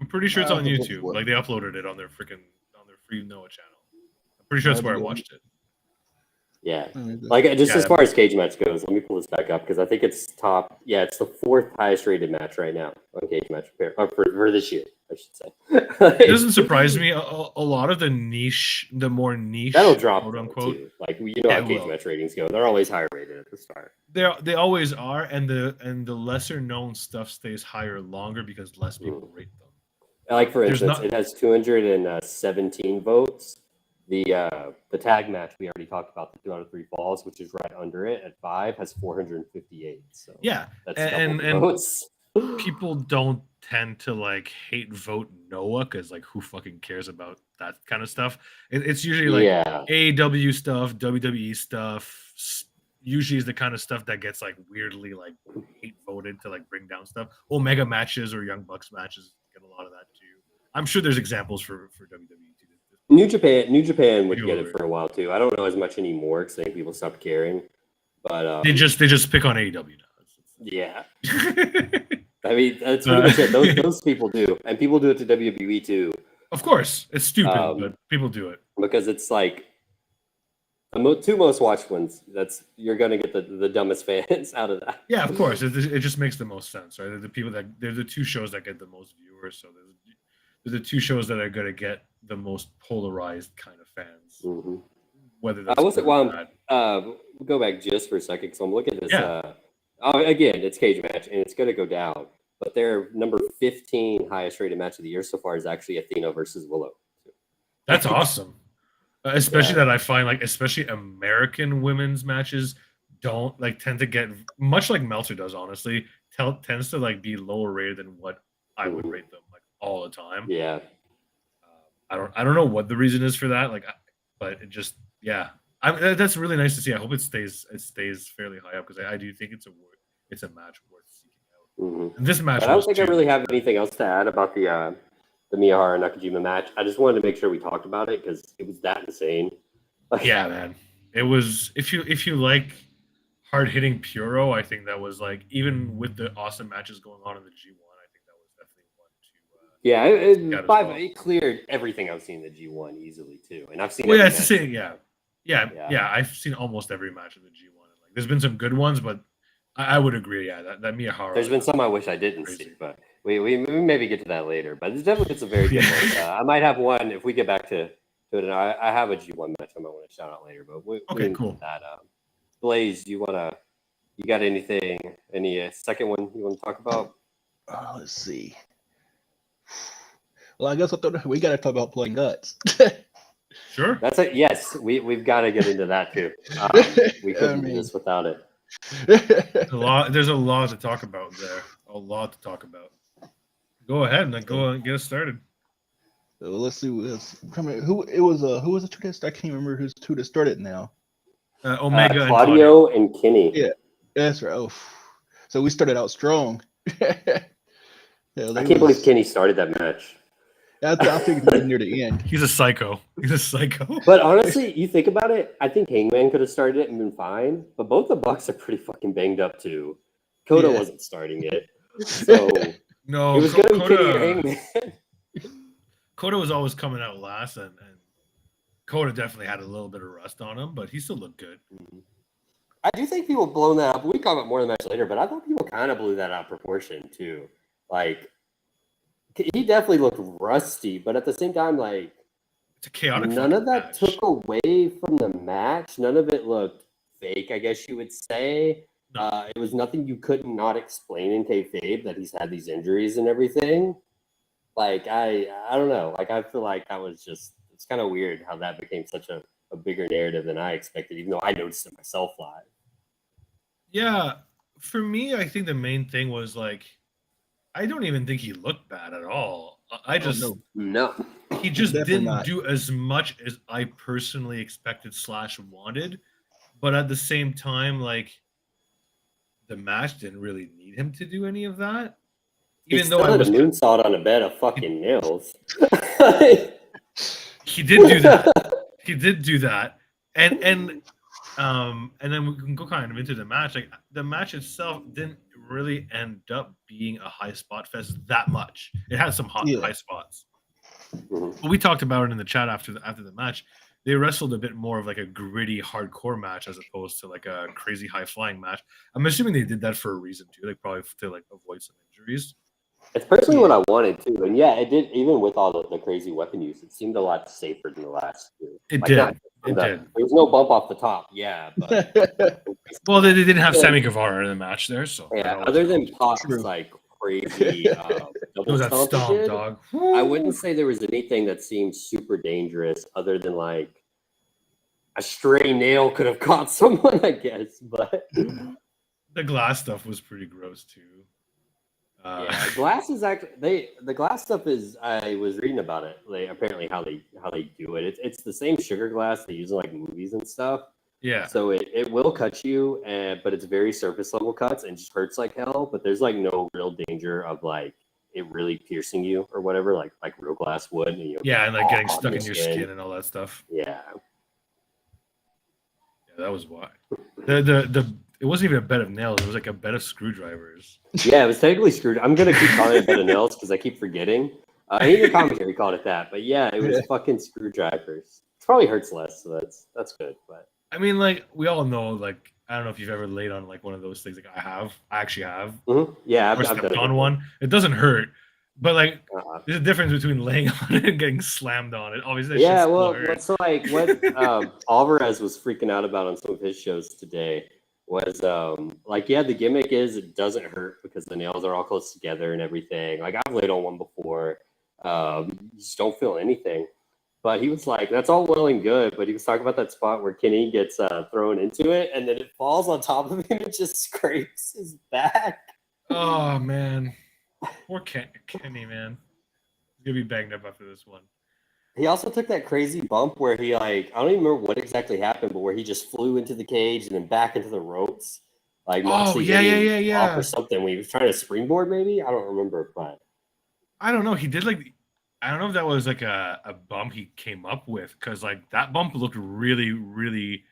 I'm pretty sure it's on YouTube. Like they uploaded it on their free Noah channel. I'm pretty sure that's where I watched it. Yeah, like just as far as cage match goes, let me pull this back up because I think it's top. Yeah, it's the 4th highest rated match right now on cage match for this year, I should say. It doesn't surprise me. A lot of the more niche, that'll drop, quote unquote. Too. Like how cage match ratings go, they're always higher rated at the start. They always are, and the lesser known stuff stays higher longer because less people rate them. Like for instance, it has 217 votes. The tag match we already talked about, the 2 out of 3 falls, which is right under it at 5, has 458. So yeah, that's and votes. People don't tend to like hate vote Noah because like who fucking cares about that kind of stuff? It's usually like AEW stuff, WWE stuff. Usually is the kind of stuff that gets like weirdly like hate voted to like bring down stuff. Omega matches or Young Bucks matches get a lot of that too. I'm sure there's examples for WWE too. New Japan would get it for a while too. I don't know as much anymore because I think people stopped caring. But they just pick on AEW now. Yeah. I mean, that's pretty much it. Those people do, and people do it to WWE too. Of course, it's stupid, but people do it because it's like the 2 most watched ones. You're gonna get the dumbest fans out of that. Yeah, of course, it just makes the most sense, right? They're the 2 shows that get the most viewers, so they're the 2 shows that are gonna get the most polarized kind of fans. Mm-hmm. Whether that's we'll go back just for a second because I'm looking at this. Yeah. Again, it's cage match, and it's going to go down. But their number 15 highest rated match of the year so far is actually Athena versus Willow. That's awesome. Especially that I find, like, especially American women's matches don't, like, tend to get, much like Meltzer does, honestly, tends to, like, be lower rated than what I would rate them, like, all the time. Yeah. I don't know what the reason is for that, like, but it just, yeah. That's really nice to see. I hope it stays fairly high up because I do think it's a match worth seeking out. Mm-hmm. This match. But I don't think I really have anything else to add about the Miyaharu Nakajima match. I just wanted to make sure we talked about it because it was that insane. Like, Yeah, man. It was if you like hard hitting Puro, I think that was like even with the awesome matches going on in the G1, I think that was definitely one yeah, to seek out as well. it cleared everything I've seen in the G1 easily too, and I've seen Well, yeah, every it's the match. same. Yeah. I've seen almost every match of the G1. And like, there's been some good ones, but I would agree. Yeah, that Miyahara. There's been some I wish I didn't crazy. see, but we maybe get to that later. But there's definitely some very good ones. I might have one if we get back to it. And I have a G1 match I might want to shout out later. But we Okay, can cool. get that. Blaze, you got anything? Any second one you want to talk about? Let's see. Well, I guess we got to talk about playing guts. Sure. That's it. Yes, we've got to get into that too. We couldn't do this without it. There's a lot to talk about there. A lot to talk about. Go ahead and go and get us started. So let's see. Who was the two that started? I can't remember who's two that started now. Omega and Claudio and Kenny. Yeah, that's right. Oh, so we started out strong. I can't believe Kenny started that match. I think near the end. He's a psycho. But honestly, you think about it, I think Hangman could have started it and been fine. But both the Bucks are pretty fucking banged up too. Coda wasn't starting it, so no, it was gonna be Kenny or Hangman. Coda was always coming out last, and Coda definitely had a little bit of rust on him, but he still looked good. I do think people blown that up. We talk about more of the match later, but I thought people kind of blew that out of proportion too. Like, he definitely looked rusty, but at the same time, like, it's a chaotic. None of that match. took away from the match. None of it looked fake, I guess you would say. No. It was nothing you could not explain in kayfabe that he's had these injuries and everything. Like, I don't know. Like, I feel like that was just, it's kind of weird how that became such a bigger narrative than I expected, even though I noticed it myself live. Yeah. For me, I think the main thing was, like, I don't even think he looked bad at all. No. He just didn't do as much as I personally expected / wanted. But at the same time, like, the match didn't really need him to do any of that. Even though I was moonsault on a bed of fucking nails. He did do that. And then we can go kind of into the match. Like, the match itself didn't really end up being a high spot fest that much. It had some high spots. But we talked about it in the chat after the match. They wrestled a bit more of like a gritty, hardcore match as opposed to like a crazy high flying match. I'm assuming they did that for a reason too, like probably to like avoid some injuries. It's personally what I wanted too, and yeah, it did. Even with all the crazy weapon use, it seemed a lot safer than the last two. It did. There was no bump off the top, yeah. But well, they didn't have Sammy Guevara in the match there, so yeah. Other than Pac's like crazy double stomp, dog. I wouldn't say there was anything that seemed super dangerous, other than like a stray nail could have caught someone, I guess. But the glass stuff was pretty gross too. Yeah, glass is actually the glass stuff is. I was reading about it. Apparently how they do it. It's the same sugar glass they use in like movies and stuff. Yeah. So it will cut you, but it's very surface level cuts and just hurts like hell. But there's like no real danger of like it really piercing you or whatever, like real glass would. And, and like getting stuck in your skin and all that stuff. Yeah. Yeah, that was why. The it wasn't even a bed of nails. It was like a bed of screwdrivers. Yeah, it was technically screwed. I'm going to keep calling it a bed of nails because I keep forgetting. Even commentary called it that. But yeah, it was fucking screwdrivers. It probably hurts less, so that's good. But I mean, like, we all know, like, I don't know if you've ever laid on like one of those things. Like I actually have. Mm-hmm. Yeah, I've stepped on one. It doesn't hurt. But like, there's a difference between laying on it and getting slammed on it. Obviously, yeah. Well, so like what Alvarez was freaking out about on some of his shows today was like, yeah, the gimmick is it doesn't hurt because the nails are all close together and everything. Like, I've laid on one before, you just don't feel anything. But he was like, that's all well and good. But he was talking about that spot where Kenny gets thrown into it and then it falls on top of him and it just scrapes his back. Oh man, poor Kenny, man. He's gonna be banged up after this one. He also took that crazy bump where he, like, I don't even remember what exactly happened, but where he just flew into the cage and then back into the ropes. Like, Moxley yeah. Or something. When he was trying to springboard, maybe? I don't remember, but I don't know. He did like I don't know if that was like a bump he came up with, because like that bump looked really, really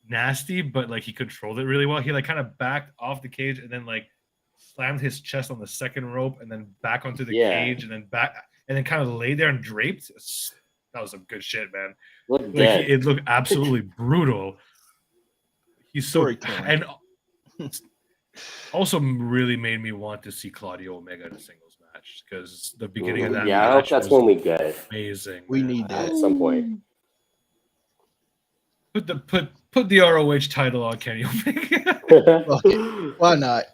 nasty, but like he controlled it really well. He like kind of backed off the cage and then like slammed his chest on the second rope and then back onto the Yeah. cage and then back and then kind of laid there and draped. That was some good shit, man. Look Like dead. it looked absolutely brutal. He's so Storytelling. and also really made me want to see Claudio Omega in a singles match, because the beginning of that Yeah, I hope match that's was when we get it amazing. We man. need that. at some point. Put the ROH title on Kenny Omega. Fuck it. Why not?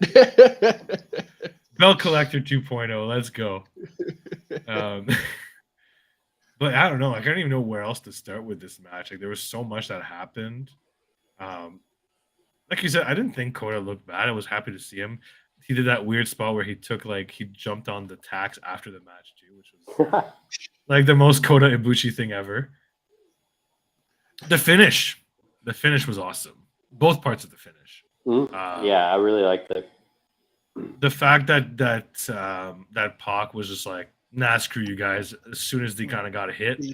Belt Collector 2.0. Let's go. But I don't know. I don't even know where else to start with this match. Like there was so much that happened. Like you said, I didn't think Kota looked bad. I was happy to see him. He did that weird spot where he jumped on the tacks after the match too, which was like the most Kota Ibushi thing ever. The finish was awesome. Both parts of the finish. Yeah, I really liked it. The fact that Pac was just like, nah, screw you guys, as soon as they kind of got a hit.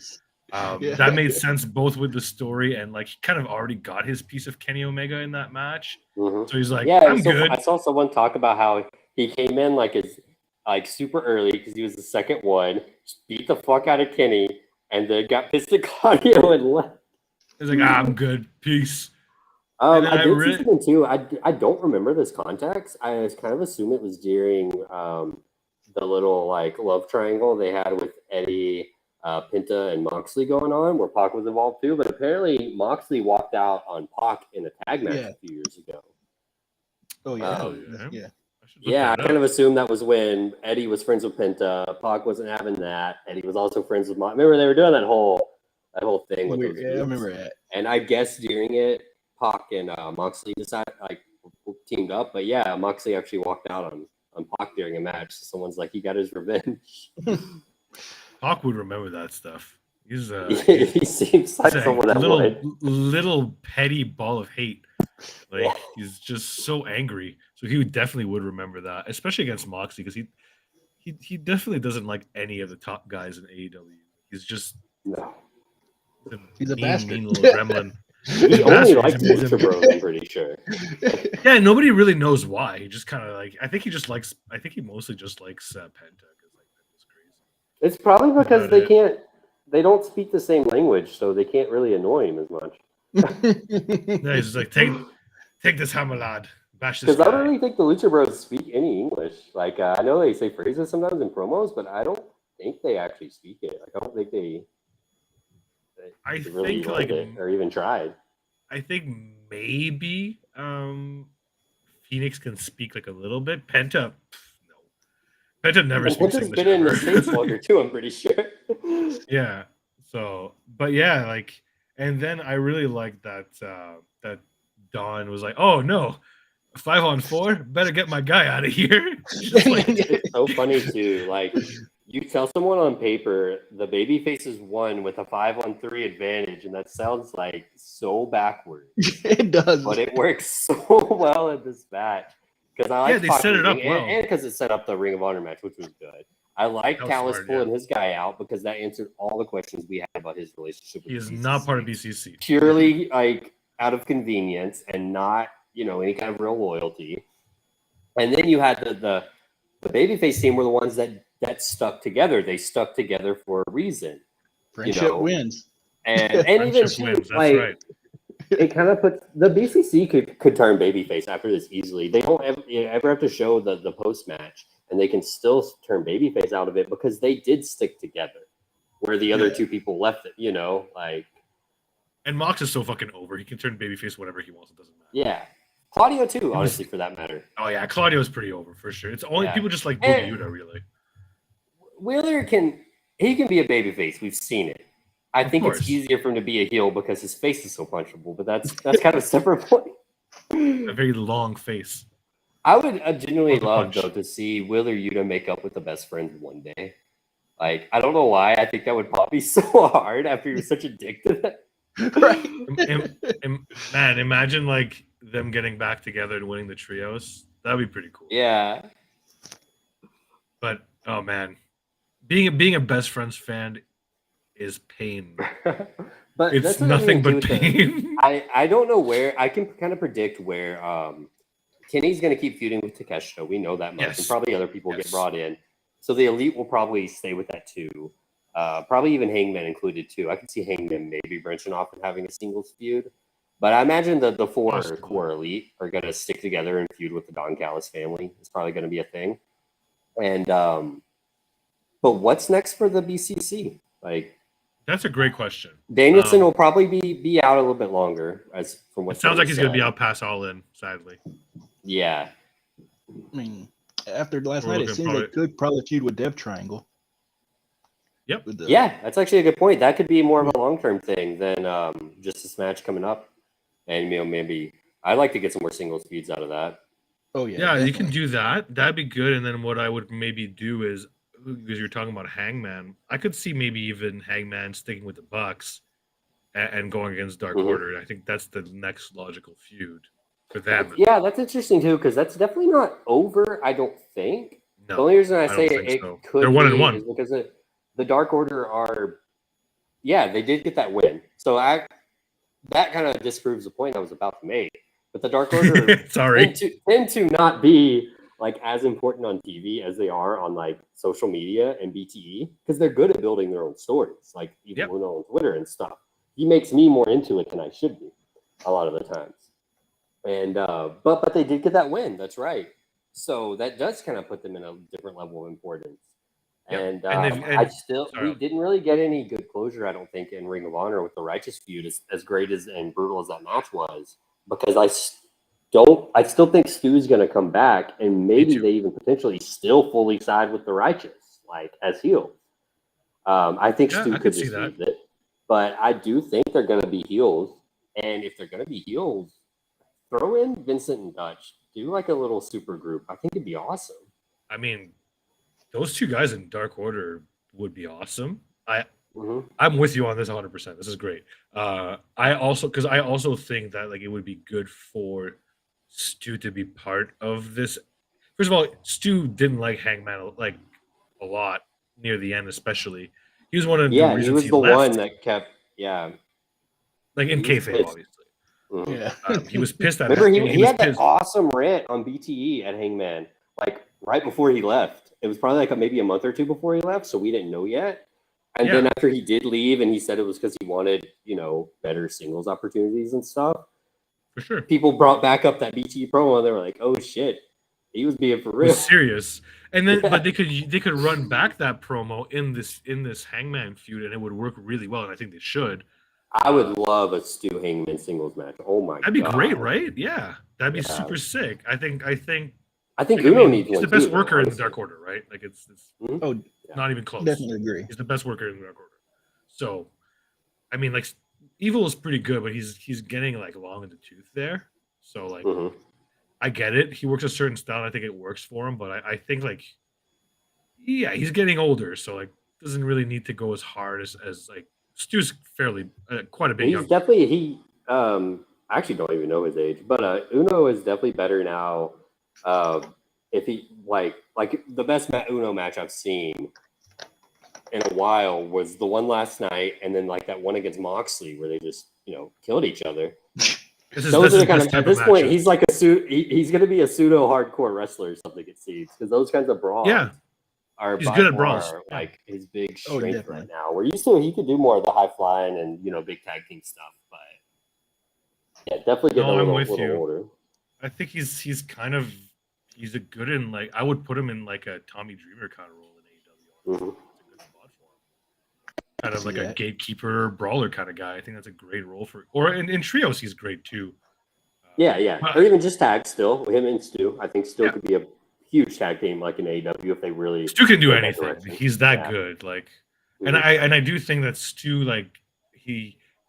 Yeah. That made sense both with the story and like he kind of already got his piece of Kenny Omega in that match. Mhm. So he's like, Yeah, I'm good. I saw someone talk about how he came in like super early because he was the second one, just beat the fuck out of Kenny, and then got pissed at Claudio and left. He's like, I'm good, peace. I did see something too. I don't remember this context. I kind of assume it was during the little like love triangle they had with Eddie, Penta, and Moxley going on, where Pac was involved too. But apparently Moxley walked out on Pac in a tag match a few years ago. Oh yeah, yeah. Yeah, I kind of assumed that was when Eddie was friends with Penta. Pac wasn't having that. Eddie was also friends with Moxley. Remember they were doing that whole thing with those I remember that. And I guess during it, Pac and Moxley decided teamed up. But yeah, Moxley actually walked out on Pac during a match. So someone's like, he got his revenge. Pac would remember that stuff. He's he seems like someone that little petty ball of hate. Like he's just so angry. So he definitely would remember that, especially against Moxley, because he definitely doesn't like any of the top guys in AEW. He's just he's a bastard. mean little gremlin. He only likes Lucha Bros, I'm pretty sure. Yeah, nobody really knows why. He just kind of like. I think he mostly just likes Penta, because like Penta's crazy. It's probably because they don't speak the same language, so they can't really annoy him as much. Yeah, he's just like, take this Hamalad, bash this. Because I don't really think the Lucha Bros speak any English. Like I know they say phrases sometimes in promos, but I don't think they actually speak it. Like I don't think they really think like it or even tried. I think maybe Phoenix can speak like a little bit. Penta, no. Penta never speaks English. Penta's been in the States longer too, I'm pretty sure. Yeah. So, but yeah, like, and then I really like that that Don was like, "Oh no, 5-on-4, better get my guy out of here." It's so funny too. Like, you tell someone on paper the baby faces won with a 5-on-3 advantage, and that sounds like so backwards. It does, but it works so well in this match because I like they set it up well, and because it set up the Ring of Honor match, which was good. I like Callis pulling his guy out because that answered all the questions we had about his relationship with He is BCC. not part of BCC. Purely like out of convenience and not, any kind of real loyalty. And then you had the babyface team were the ones that stuck together. They stuck together for a reason. Friendship wins. And even wins. That's right. It kind of puts the BCC could turn babyface after this easily. They don't ever have to show the post match, and they can still turn babyface out of it because they did stick together. Where the other two people left it, like. And Mox is so fucking over. He can turn babyface whatever he wants. It doesn't matter. Yeah, Claudio too, honestly, for that matter. Oh yeah, Claudio's pretty over for sure. It's only people just like Boogie Yuta, really. Wheeler can be a babyface. We've seen it. I think it's easier for him to be a heel because his face is so punchable, but that's kind of a separate point. A very long face. I would genuinely love, though, to see Wheeler Yuta make up with the best friend one day. Like, I don't know why. I think that would pop me so hard after he was such a dick to that. Right. Man, imagine, like, them getting back together and winning the trios. That'd be pretty cool. Yeah. But, oh, man. being a best friends fan is pain. But It's that's what I nothing mean, too, but with pain. I don't know where I can kind of predict where Kenny's going to keep feuding with Takeshita. We know that much, and Yes. probably other people Yes. get brought in. So the Elite will probably stay with that too. Probably even Hangman included too. I could see Hangman maybe branching off and having a singles feud. But I imagine the four Possibly. core Elite are going to stick together and feud with the Don Callis family. It's probably going to be a thing. And but what's next for the BCC? Like, That's a great question. Danielson will probably be out a little bit longer, as from what It sounds like he's going to be said. out past All In, sadly. Yeah. I mean, after last We're night, it looking seems probably- they could probably feud with Dev Triangle. Yep. With the, Yeah, that's actually a good point. That could be more of a long-term thing than just this match coming up. And maybe I'd like to get some more singles feuds out of that. Oh yeah. Yeah, you can definitely. do that. That'd be good. And then what I would maybe do is, because you're talking about Hangman, I could see maybe even Hangman sticking with the Bucks and going against Dark Mhm. Order. I think that's the next logical feud for them. Yeah, that's interesting too, because that's definitely not over, I don't think. No, The only reason I don't say think it so. could They're be 1-1. is because the Dark Order are, yeah, they did get that win. So that kind of disproves the point I was about to make. But the Dark Order Sorry. tend to not be like as important on TV as they are on like social media and BTE because they're good at building their own stories, like even Yep. Uno on Twitter and stuff. He makes me more into it than I should be a lot of the times. And but they did get that win. That's right. So that does kind of put them in a different level of importance. Yep. And, And I still sorry. we didn't really get any good closure, I don't think, in Ring of Honor with the Righteous feud as great as and brutal as that match was, because I still think Stu's going to come back, and maybe too. they even potentially still fully side with the Righteous, like as heel. I think Yeah, Stu I could could see just that. use it, but I do think they're going to be heels, and if they're going to be heels, throw in Vincent and Dutch. Do like a little super group. I think it'd be awesome. I mean, those two guys in Dark Order would be awesome. Mhm. I'm with you on this 100%. This is great. I also think that like it would be good for Stu to be part of this. First of all, Stu didn't like Hangman like a lot near the end, especially. He was one of the Yeah, he reasons was he the left, one that kept. Yeah, like in he was kayfabe, pissed. obviously. Mhm. Yeah. He was pissed at Remember, it. he had that pissed. awesome rant on BTE at Hangman, like right before he left. It was probably like maybe a month or two before he left, so we didn't know yet. And then Yeah. after he did leave, and he said it was because he wanted, better singles opportunities and stuff. For sure. People brought back up that BTE promo, and they were like, "Oh shit, he was being for It real." was serious. And then Yeah. but they could run back that promo in this Hangman feud and it would work really well, and I think they should. I would love a Stu Hangman singles match. Oh my god, That'd be great, right? Yeah. That'd be Yeah. super sick. I think Uno needs he's one the best too, though, worker in the honestly. Dark Order, right? Like it's Oh, not even close. definitely agree. He's the best worker in the Dark Order. So, I mean, like Evil is pretty good, but he's getting like long in the tooth there. So like, Mhm. I get it. He works a certain style. And I think it works for him, but I think like, yeah, he's getting older, so like doesn't really need to go as hard as like Stu's fairly quite a bit He's younger. definitely I actually don't even know his age, but Uno is definitely better now. If he like the best Uno match I've seen in a while was the one last night, and then like that one against Moxley where they just killed each other. Those are the kind of at this point he's like he's going to be a pseudo hardcore wrestler or something, it seems, because those kinds of brawls. Yeah. Are He's by good at far, brawls. like his big Oh, strength definitely. right now. We're used to he could do more of the high flying and big tag team stuff, but yeah, definitely getting a little older. I think he's a good in like I would put him in like a Tommy Dreamer kind of role in AEW. Mhm. It's a good spot for him. Kind of like a gatekeeper brawler kind of guy. I think that's a great role for. Or in trios, he's great too. Yeah, or even just tag still. Him and Stu, I think Stu could be a huge tag team like in AEW if they really. Stu can do go that anything. direction. He's that good. Like, Mhm. and I do think that Stu, like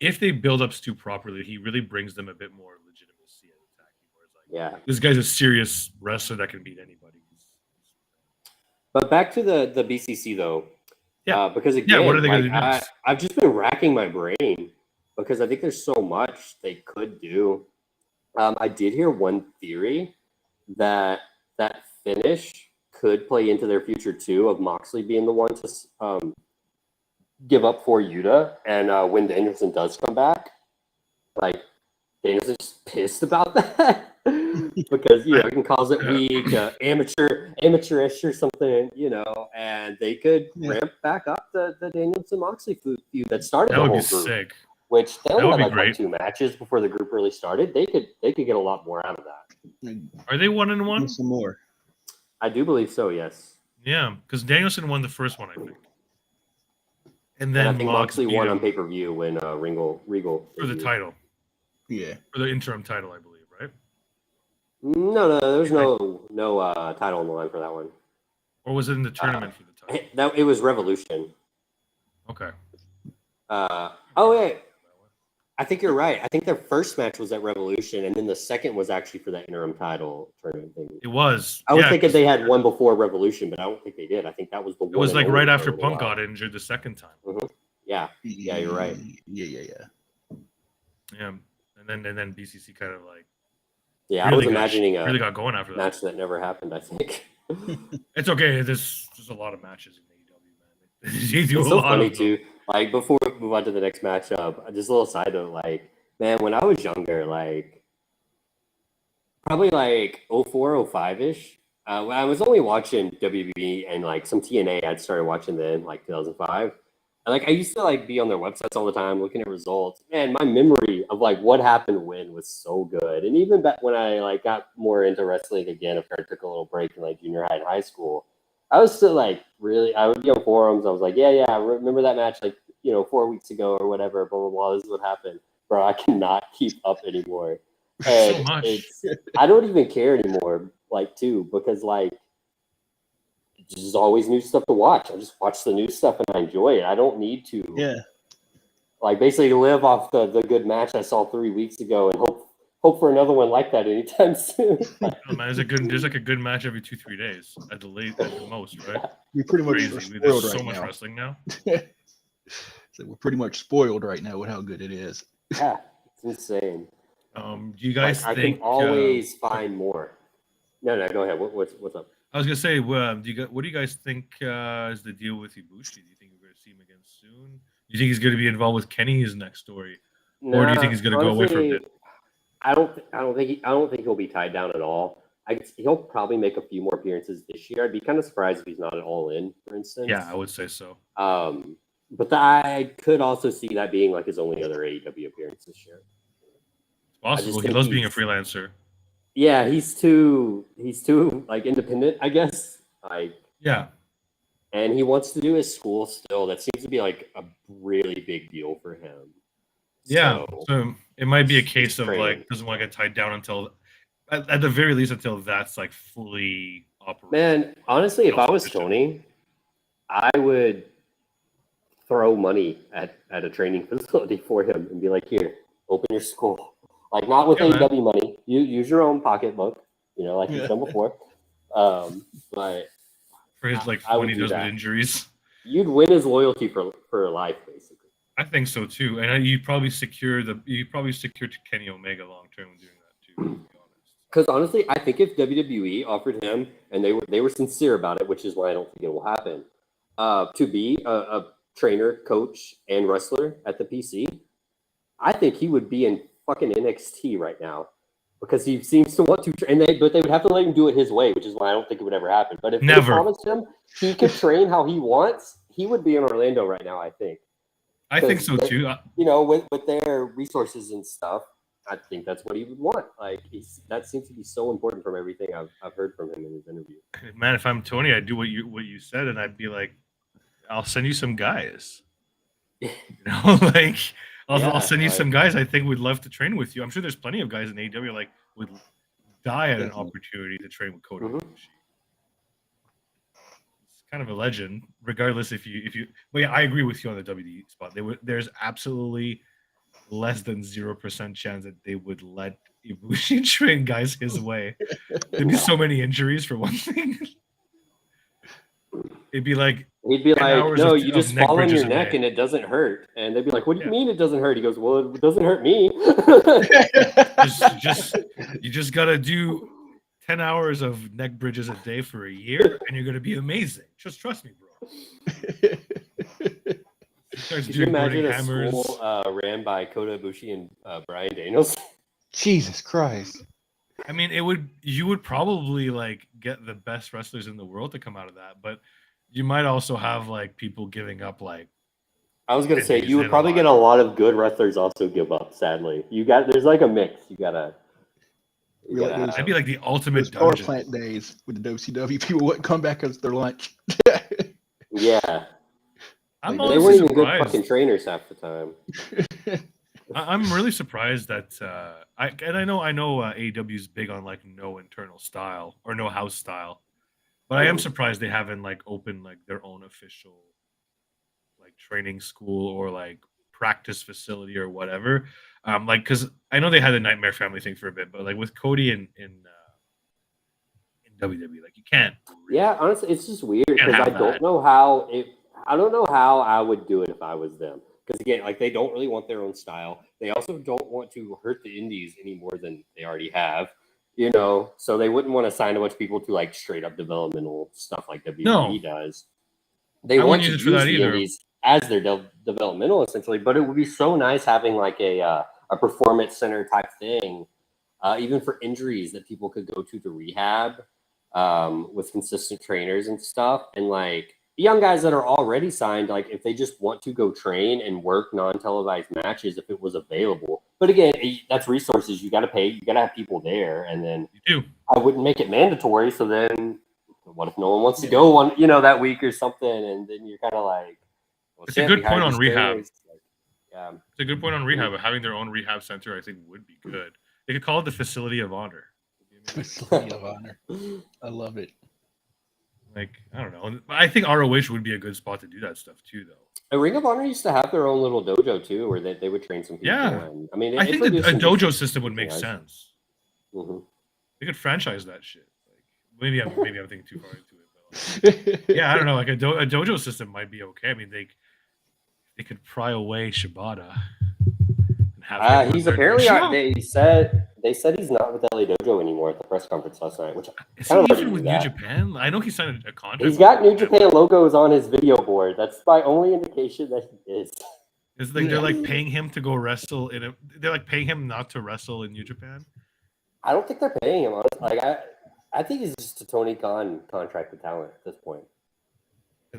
if they build up Stu properly, he really brings them a bit more legitimacy as a tag team. Whereas like, Yeah. this guy's a serious wrestler that can beat anybody. But back to the BCC though. Yeah. Because again, what are they like, going to do next? I've just been racking my brain because I think there's so much they could do. I did hear one theory that finish could play into their future too, of Moxley being the one to give up for Yuta, and when Danielson does come back, like Danielson's pissed about that because you know he can cause it weak, amateurish or something, you know, and they could ramp back up the Danielson Moxley feud that started That the would whole be group. sick. Which they That only would had be like great. 2 matches before the group really started. They could get a lot more out of that. Are they 1-1? Some more. I do believe so. Yes. Yeah, because Danielson won the first one, I think. And And then I think Mox Moxley beat won on him pay per view when Regal for the debuted. title, Yeah. for the interim title, I believe, right? No, there's no title on the line for that one. Or was it in the tournament for the title? It was Revolution. Okay. Wait, I think you're right. I think their first match was at Revolution, and then the second was actually for that interim title tournament thing. It was. I was thinking they had one before Revolution, but I don't think they did. I think that was the one. It was like right after for a Punk while. got injured the second time. Mhm. Yeah, you're right. Yeah. Yeah, and then BCC kind of like Yeah, really I was imagining really a got going after that. match that never happened. I think. It's okay. There's a lot of matches in AEW, man. You do It's a so lot funny of them. too. Like before we move on to the next matchup, just a little side note. Like, man, when I was younger, like probably like 04, 05 ish. I was only watching WWE and like some TNA. I'd started watching then, like 2005. And like I used to like be on their websites all the time, looking at results. Man, my memory of like what happened when was so good. And even back when I like got more into wrestling again, after I took a little break in like junior high and high school, I was still like really. I would be on forums. I was like, yeah, I remember that match like 4 weeks ago or whatever. Blah blah blah. This is what happened, bro. I cannot keep up anymore. And So much. I don't even care anymore, like, too, because, like, there's always new stuff to watch. I just watch the new stuff and I enjoy it. I don't need to, like, basically live off the good match I saw 3 weeks ago and hope for another one like that anytime soon. Oh, man, there's like a good match every 2-3 days at the most, right? We're pretty much Crazy. spoiled There's so right much now. wrestling now. So we're pretty much spoiled right now with how good it is. Yeah, it's insane. Do you guys Like, think I can always find more. No, go ahead. What's up? I was gonna say, what do you guys think is the deal with Ibushi? Do you think we're gonna see him again soon? Do you think he's gonna be involved with Kenny's next story, or do you think he's gonna go away from it? I don't think he'll be tied down at all. He'll probably make a few more appearances this year. I'd be kind of surprised if he's not at All In, for instance. Yeah, I would say so. But I could also see that being like his only other AEW appearance this year. It's possible. He loves being a freelancer. Yeah, he's too like independent, I guess. Like, yeah, and he wants to do his school still. That seems to be like a really big deal for him. Yeah, so it might be a case of training. like doesn't want to get tied down until, at the very least, until that's like fully operational. Man, honestly, if I was Tony, I would throw money at a training facility for him and be like, here, open your school. Like, not with AEW money. You use your own pocketbook, like you've done before. But for his when he does with injuries, you'd win his loyalty for life, basically. I think so too, and you probably secure Kenny Omega long term doing that too. To be honest, because honestly, I think if WWE offered him, and they were sincere about it, which is why I don't think it will happen, to be a trainer, coach, and wrestler at the PC, I think he would be in fucking NXT right now, because he seems to want to. But they would have to let him do it his way, which is why I don't think it would ever happen. But if they promised him he could train how he wants, he would be in Orlando right now. I think. I think so too. With their resources and stuff, I think that's what he would want. Like, that seems to be so important from everything I've heard from him in his interview. Man, if I'm Tony, I'd do what you said, and I'd be like, I'll send you some guys. I'll send you some guys I think would love to train with you. I'm sure there's plenty of guys in AEW like would die at an opportunity to train with Kota Ibushi. It's kind of a legend, regardless if you. But yeah, I agree with you on the WWE spot. There's absolutely less than 0% chance that they would let Ibushi train guys his way. There'd be so many injuries for one thing. He'd be like, no, you just fall on your neck and it doesn't hurt. And they'd be like, what do you mean it doesn't hurt? He goes, well, it doesn't hurt me. you just gotta do 10 hours of neck bridges a day for a year, and you're gonna be amazing. Just trust me, bro. Starts Could you doing burning imagine a hammers. school ran by Kota Ibushi and Brian Daniels? Jesus Christ. I mean, you would probably like get the best wrestlers in the world to come out of that, but you might also have like people giving up like I was gonna say days you would in a probably lot. get a lot of good wrestlers also give up. Sadly, there's like a mix. You gotta That'd be like the ultimate Those power dungeon. plant days with the WCW, people wouldn't come back as their lunch. yeah. I'm Like, They honestly weren't even good surprised. fucking trainers half the time. I'm really surprised that I know AEW's big on like no internal style or no house style, but I am surprised they haven't like opened like their own official like training school or like practice facility or whatever. Like because I know they had the Nightmare Family thing for a bit, but like with Cody in WWE, like you can't. Yeah, honestly, it's just weird Can't because I have don't that. know how I don't know how I would do it if I was them. Because again, like they don't really want their own style. They also don't want to hurt the indies any more than they already have. You know, so they wouldn't want to sign a bunch of people to like straight up developmental stuff like WWE does. They I want wouldn't to use it for use that the either. indies as their developmental essentially, but it would be so nice having like a performance center type thing, even for injuries that people could go to rehab with consistent trainers and stuff. And like young guys that are already signed, like if they just want to go train and work non-televised matches, if it was available. But again, that's resources. You got to pay. You got to have people there, and then You do. I wouldn't make it mandatory. So then, what if no one wants to go on, that week or something? And then you're kind of like, well, It's a good point on rehab. Like, yeah, it's a good point on rehab. Having their own rehab center, I think, would be good. They could call it the Facility of Honor. Facility of Honor. I love it. Like, I don't know. I think ROH would be a good spot to do that stuff too, though. A Ring of Honor used to have their own little dojo too, where they would train some people. Yeah. And, I mean, I think a dojo system would make sense. Mm-hmm. They could franchise that shit. Like, maybe I'm thinking too far into it. But like, yeah, I don't know. Like a dojo system might be okay. I mean, they could pry away Shibata. And have he's apparently. They said he's not with LA Dojo anymore at the press conference last night. Which is he even with New Japan? I know he signed a contract. He's got New Japan logos on his video board. That's my only indication that he is. It's like they're like paying him to go wrestle they're like paying him not to wrestle in New Japan. I don't think they're paying him. Honestly. Like I think he's just a Tony Khan contracted talent at this point.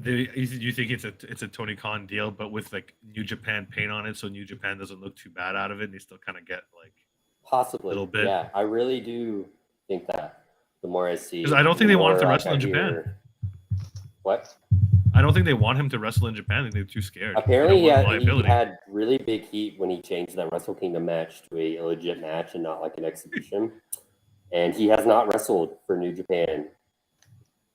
You think it's a Tony Khan deal, but with like New Japan paint on it, so New Japan doesn't look too bad out of it, and they still kind of get like possibly a little bit. Yeah, I really do think that. The more I see, because I don't think they want him to wrestle in Japan. What? I don't think they want him to wrestle in Japan. I think they're too scared. Apparently, he had really big heat when he changed that Wrestle Kingdom match to a legit match and not like an exhibition. And he has not wrestled for New Japan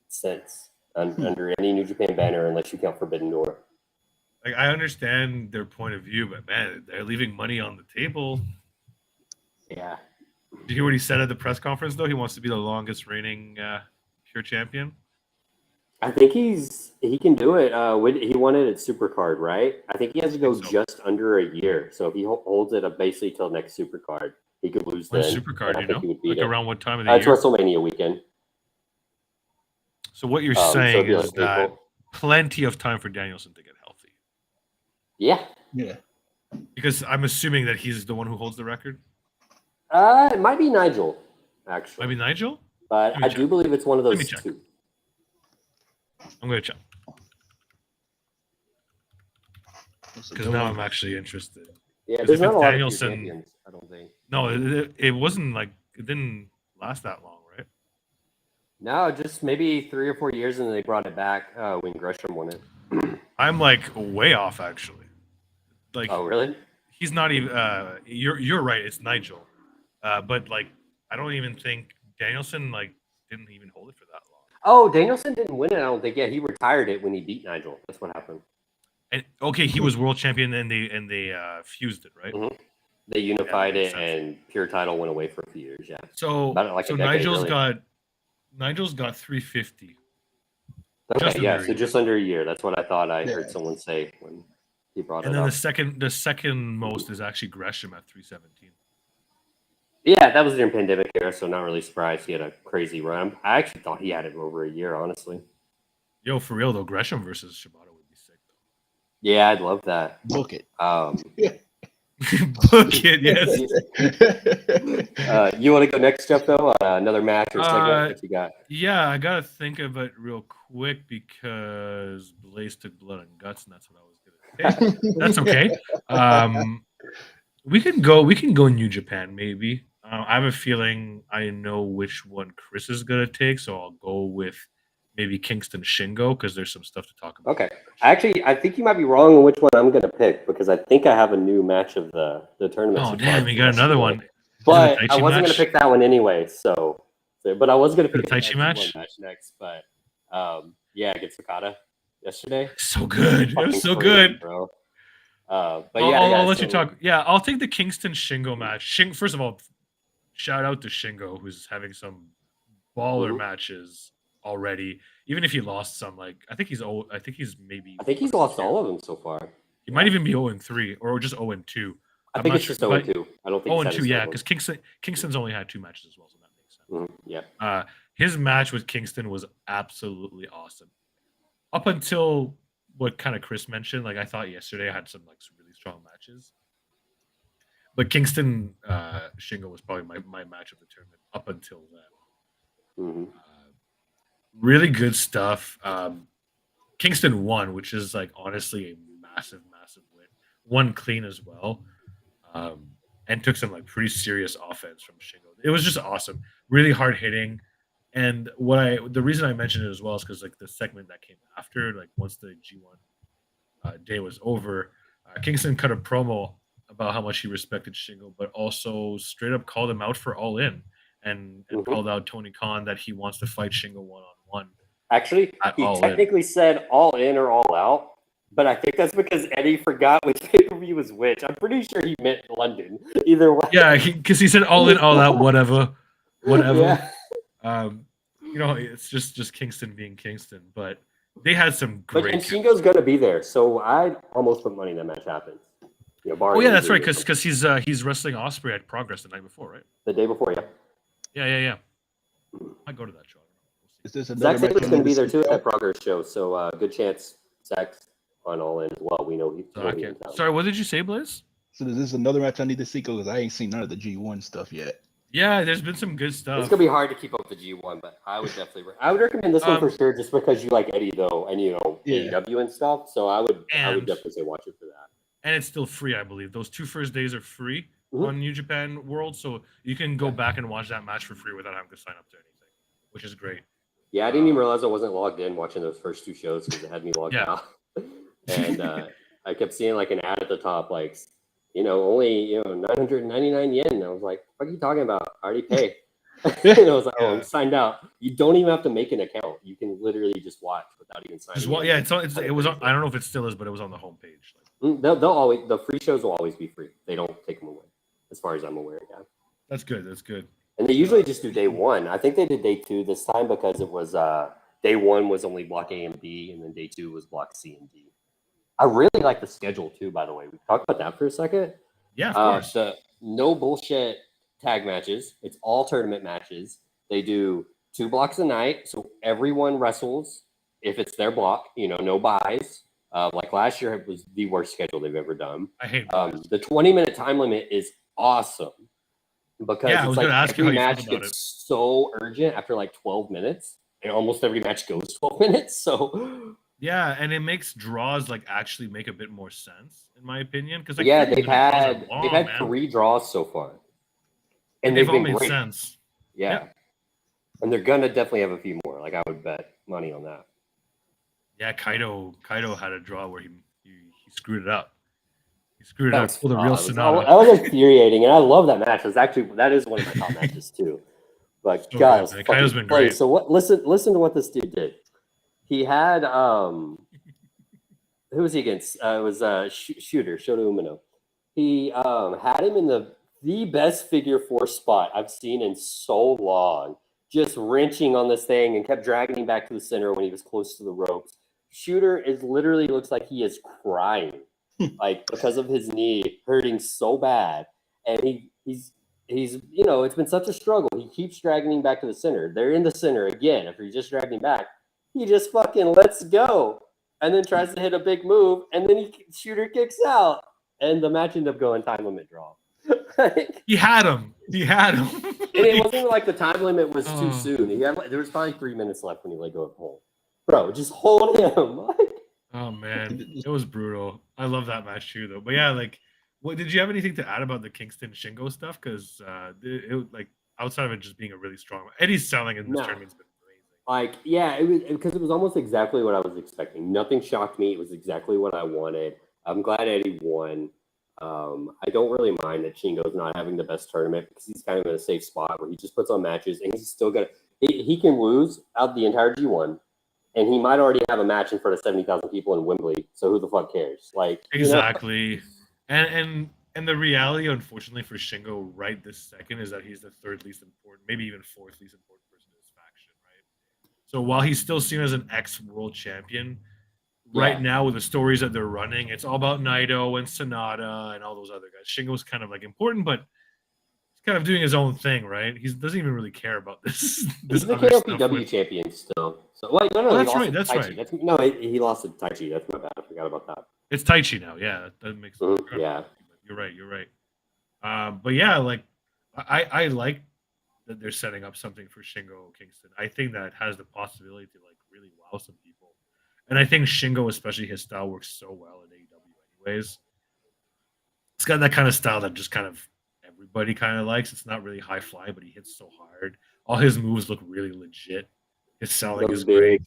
since under any New Japan banner, unless you count Forbidden Door. Like, I understand their point of view, but man, they're leaving money on the table. Yeah. Did you hear what he said at the press conference, though? He wants to be the longest reigning pure champion. I think he can do it. He won it at Supercard, right? I think he has to go just under a year. So if he holds it up basically till next Supercard, he could lose then. Supercard, like around what time of the year? It's WrestleMania weekend. So what you're saying is that plenty of time for Danielson to get healthy. Yeah. Yeah. Because I'm assuming that he's the one who holds the record. It might be Nigel, actually. Might be Nigel? But I do believe it's one of those two. I'm going to check. Because now I'm actually interested. Yeah, there's not a lot of champions, I don't think. No, it wasn't like, it didn't last that long, right? No, just maybe 3 or 4 years, and then they brought it back when Gresham won it. I'm like way off, actually. Like, oh, really? He's not even. You're right. It's Nigel, but like I don't even think Danielson like didn't even hold it for that long. Oh, Danielson didn't win it. I don't think. Yeah, he retired it when he beat Nigel. That's what happened. And okay, he was world champion, and they fused it, right? Mm-hmm. They unified it, and pure title went away for a few years. Yeah. So Nigel's got 350. Okay, yeah. So just under a year. That's what I thought. I heard someone say when he brought it up. And then the second most is actually Gresham at 317. Yeah, that was during pandemic era, so not really surprised he had a crazy run. I actually thought he had it over a year, honestly. Yo, for real though, Gresham versus Shibata would be sick Yeah, I'd love that. Book it. though. Book it, yes. You want to go next, Jeff? Though another match or segment? What you got? Yeah, I gotta think of it real quick because Blaze took blood and guts, and that's what I was gonna take. That's okay. We can go New Japan maybe. I have a feeling I know which one Chris is gonna take, so I'll go with maybe Kingston Shingo because there's some stuff to talk about. Okay. Actually, I think you might be wrong on which one I'm going to pick because I think I have a new match of the tournament. Oh damn, you got another one. But I wasn't going to pick that one anyway. But I was going to pick the Taichi match next. But yeah, against Okada yesterday. So good. It was so good, bro. But I'll let you talk. Yeah, I'll take the Kingston Shingo match. First of all, shout out to Shingo who's having some baller matches already. Even if he lost some, like I think he's lost all of them so far. He might even be 0-3 or just 0-2. I think it's just 0-2. I don't think 0-2. Yeah, because Kingston's only had 2 matches as well, so that makes sense. Yeah. His match with Kingston was absolutely awesome. Up until what kind of Chris mentioned, like I thought yesterday I had some really strong matches, but Kingston Shingo was probably my match of the tournament up until then. Mm-hmm. Really good stuff. Kingston won, which is honestly a massive win. Won clean as well, and took some pretty serious offense from Shingo. It was just awesome, really hard hitting. And the reason I mentioned it as well is because the segment that came after, once the G1 day was over, Kingston cut a promo about how much he respected Shingo, but also straight up called him out for All In and called out Tony Khan that he wants to fight Shingo one-on-one. Actually, he technically said All In or All Out, but I think that's because Eddie forgot which pay-per-view was which. I'm pretty sure he meant London. Either way. Yeah, because he said All In, All Out, whatever. Yeah. It's just Kingston being Kingston, but they had some great. And Shingo's gonna be there, so I almost put money that match happens. That's right, because he's wrestling Osprey at Progress the night before, right? The day before, yeah. Yeah. I go to that show. Is this Zach Taylor's going to be there too at that Progress show, so good chance Zach's on All In as well. We know he's in town. Sorry, what did you say, Blaze? So is this another match I need to see because I ain't seen none of the G1 stuff yet. Yeah, there's been some good stuff. It's gonna be hard to keep up the G1, but I would recommend this one for sure, just because you like Eddie though, and AEW and stuff. So I would definitely say watch it for that. And it's still free, I believe. Those 2 first days are free on New Japan World, so you can go back and watch that match for free without having to sign up to anything, which is great. Yeah, I didn't even realize I wasn't logged in watching those first 2 shows because it had me logged out, and I kept seeing an ad at the top only 999 yen. And I was like, what are you talking about? I already paid. And I was like, I'm signed out. You don't even have to make an account. You can literally just watch without even signing in. Yeah, it was on, I don't know if it still is, but it was on the homepage. They'll always, the free shows will always be free. They don't take them away, as far as I'm aware. Yeah. That's good. And they usually just do day 1. I think they did day 2 this time because it was day 1 was only block A and B, and then day 2 was block C and D. I really like the schedule too, by the way. We talked about that for a second. Yeah, of course. The no bullshit tag matches. It's all tournament matches. They do 2 blocks a night, so everyone wrestles if it's their block. No buys. Like last year, it was the worst schedule they've ever done. I hate the 20-minute time limit is awesome because it's every match gets so urgent after 12 minutes, and almost every match goes 12 minutes. So. Yeah, and it makes draws actually make a bit more sense, in my opinion. Because they've had 3 draws so far, and they've all made sense. Yeah, and they're gonna definitely have a few more. I would bet money on that. Yeah, Kaido had a draw where he screwed it up. He screwed it up for the real Sonata. That was infuriating, and I love that match. That is one of my top matches too. But so guys, Kaido's been great. So listen to what this dude did. He had who was he against? It was Shooter Shota Umino. He had him in the best figure 4 spot I've seen in so long, just wrenching on this thing and kept dragging him back to the center when he was close to the ropes. Shooter literally looks like he is crying, because of his knee hurting so bad, and he's he's, it's been such a struggle. He keeps dragging him back to the center. They're in the center again. After he just dragged him back, he just fucking lets go and then tries to hit a big move, and then shooter kicks out, and the match ended up going time limit draw. He had him. And it wasn't even like the time limit was too soon. There was probably 3 minutes left when he let go of Cole. Bro, just hold him. Oh man, it was brutal. I love that match too, though. But yeah, what did you have anything to add about the Kingston Shingo stuff? Because it outside of it just being a really strong, Eddie's selling in this tournament's been amazing. Because it was almost exactly what I was expecting. Nothing shocked me. It was exactly what I wanted. I'm glad Eddie won. I don't really mind that Shingo's not having the best tournament because he's kind of in a safe spot where he just puts on matches and he's still gonna. He can lose out the entire G1. And he might already have a match in front of 70,000 people in Wembley. So who the fuck cares? Exactly. And the reality, unfortunately, for Shingo right this second is that he's the third least important, maybe even fourth least important person in his faction, right? So while he's still seen as an ex-world champion, right now with the stories that they're running, it's all about Naito and Sonata and all those other guys. Shingo's kind of important, but kind of doing his own thing, right? He doesn't even really care about this. He's the NJPW champion still. So that's right. That's right. He lost to Taichi. That's my bad. I forgot about that. It's Taichi now. Yeah, that makes sense. Yeah. You're right. But yeah, I like that they're setting up something for Shingo Kingston. I think that has the possibility to really wow some people. And I think Shingo, especially his style, works so well in AEW anyways. It's got that kind of style that just kind of everybody kind of likes. It's not really high fly, but he hits so hard. All his moves look really legit. His selling is great.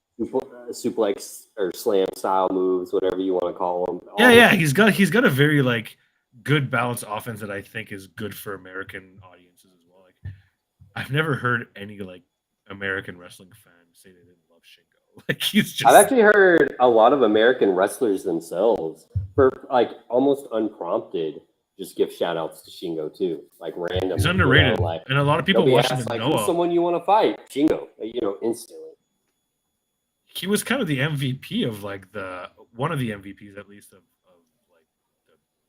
Suplex or slam style moves, whatever you want to call them. Yeah. He's got a very good balanced offense that I think is good for American audiences as well. I've never heard any American wrestling fan say they didn't love Shingo. He's just. I've actually heard a lot of American wrestlers themselves for almost unprompted. Just give shout outs to Shingo too, random. He's underrated, and a lot of people watching him know who's someone you want to fight. Shingo, instantly. He was kind of the MVP of one of the MVPs at least of the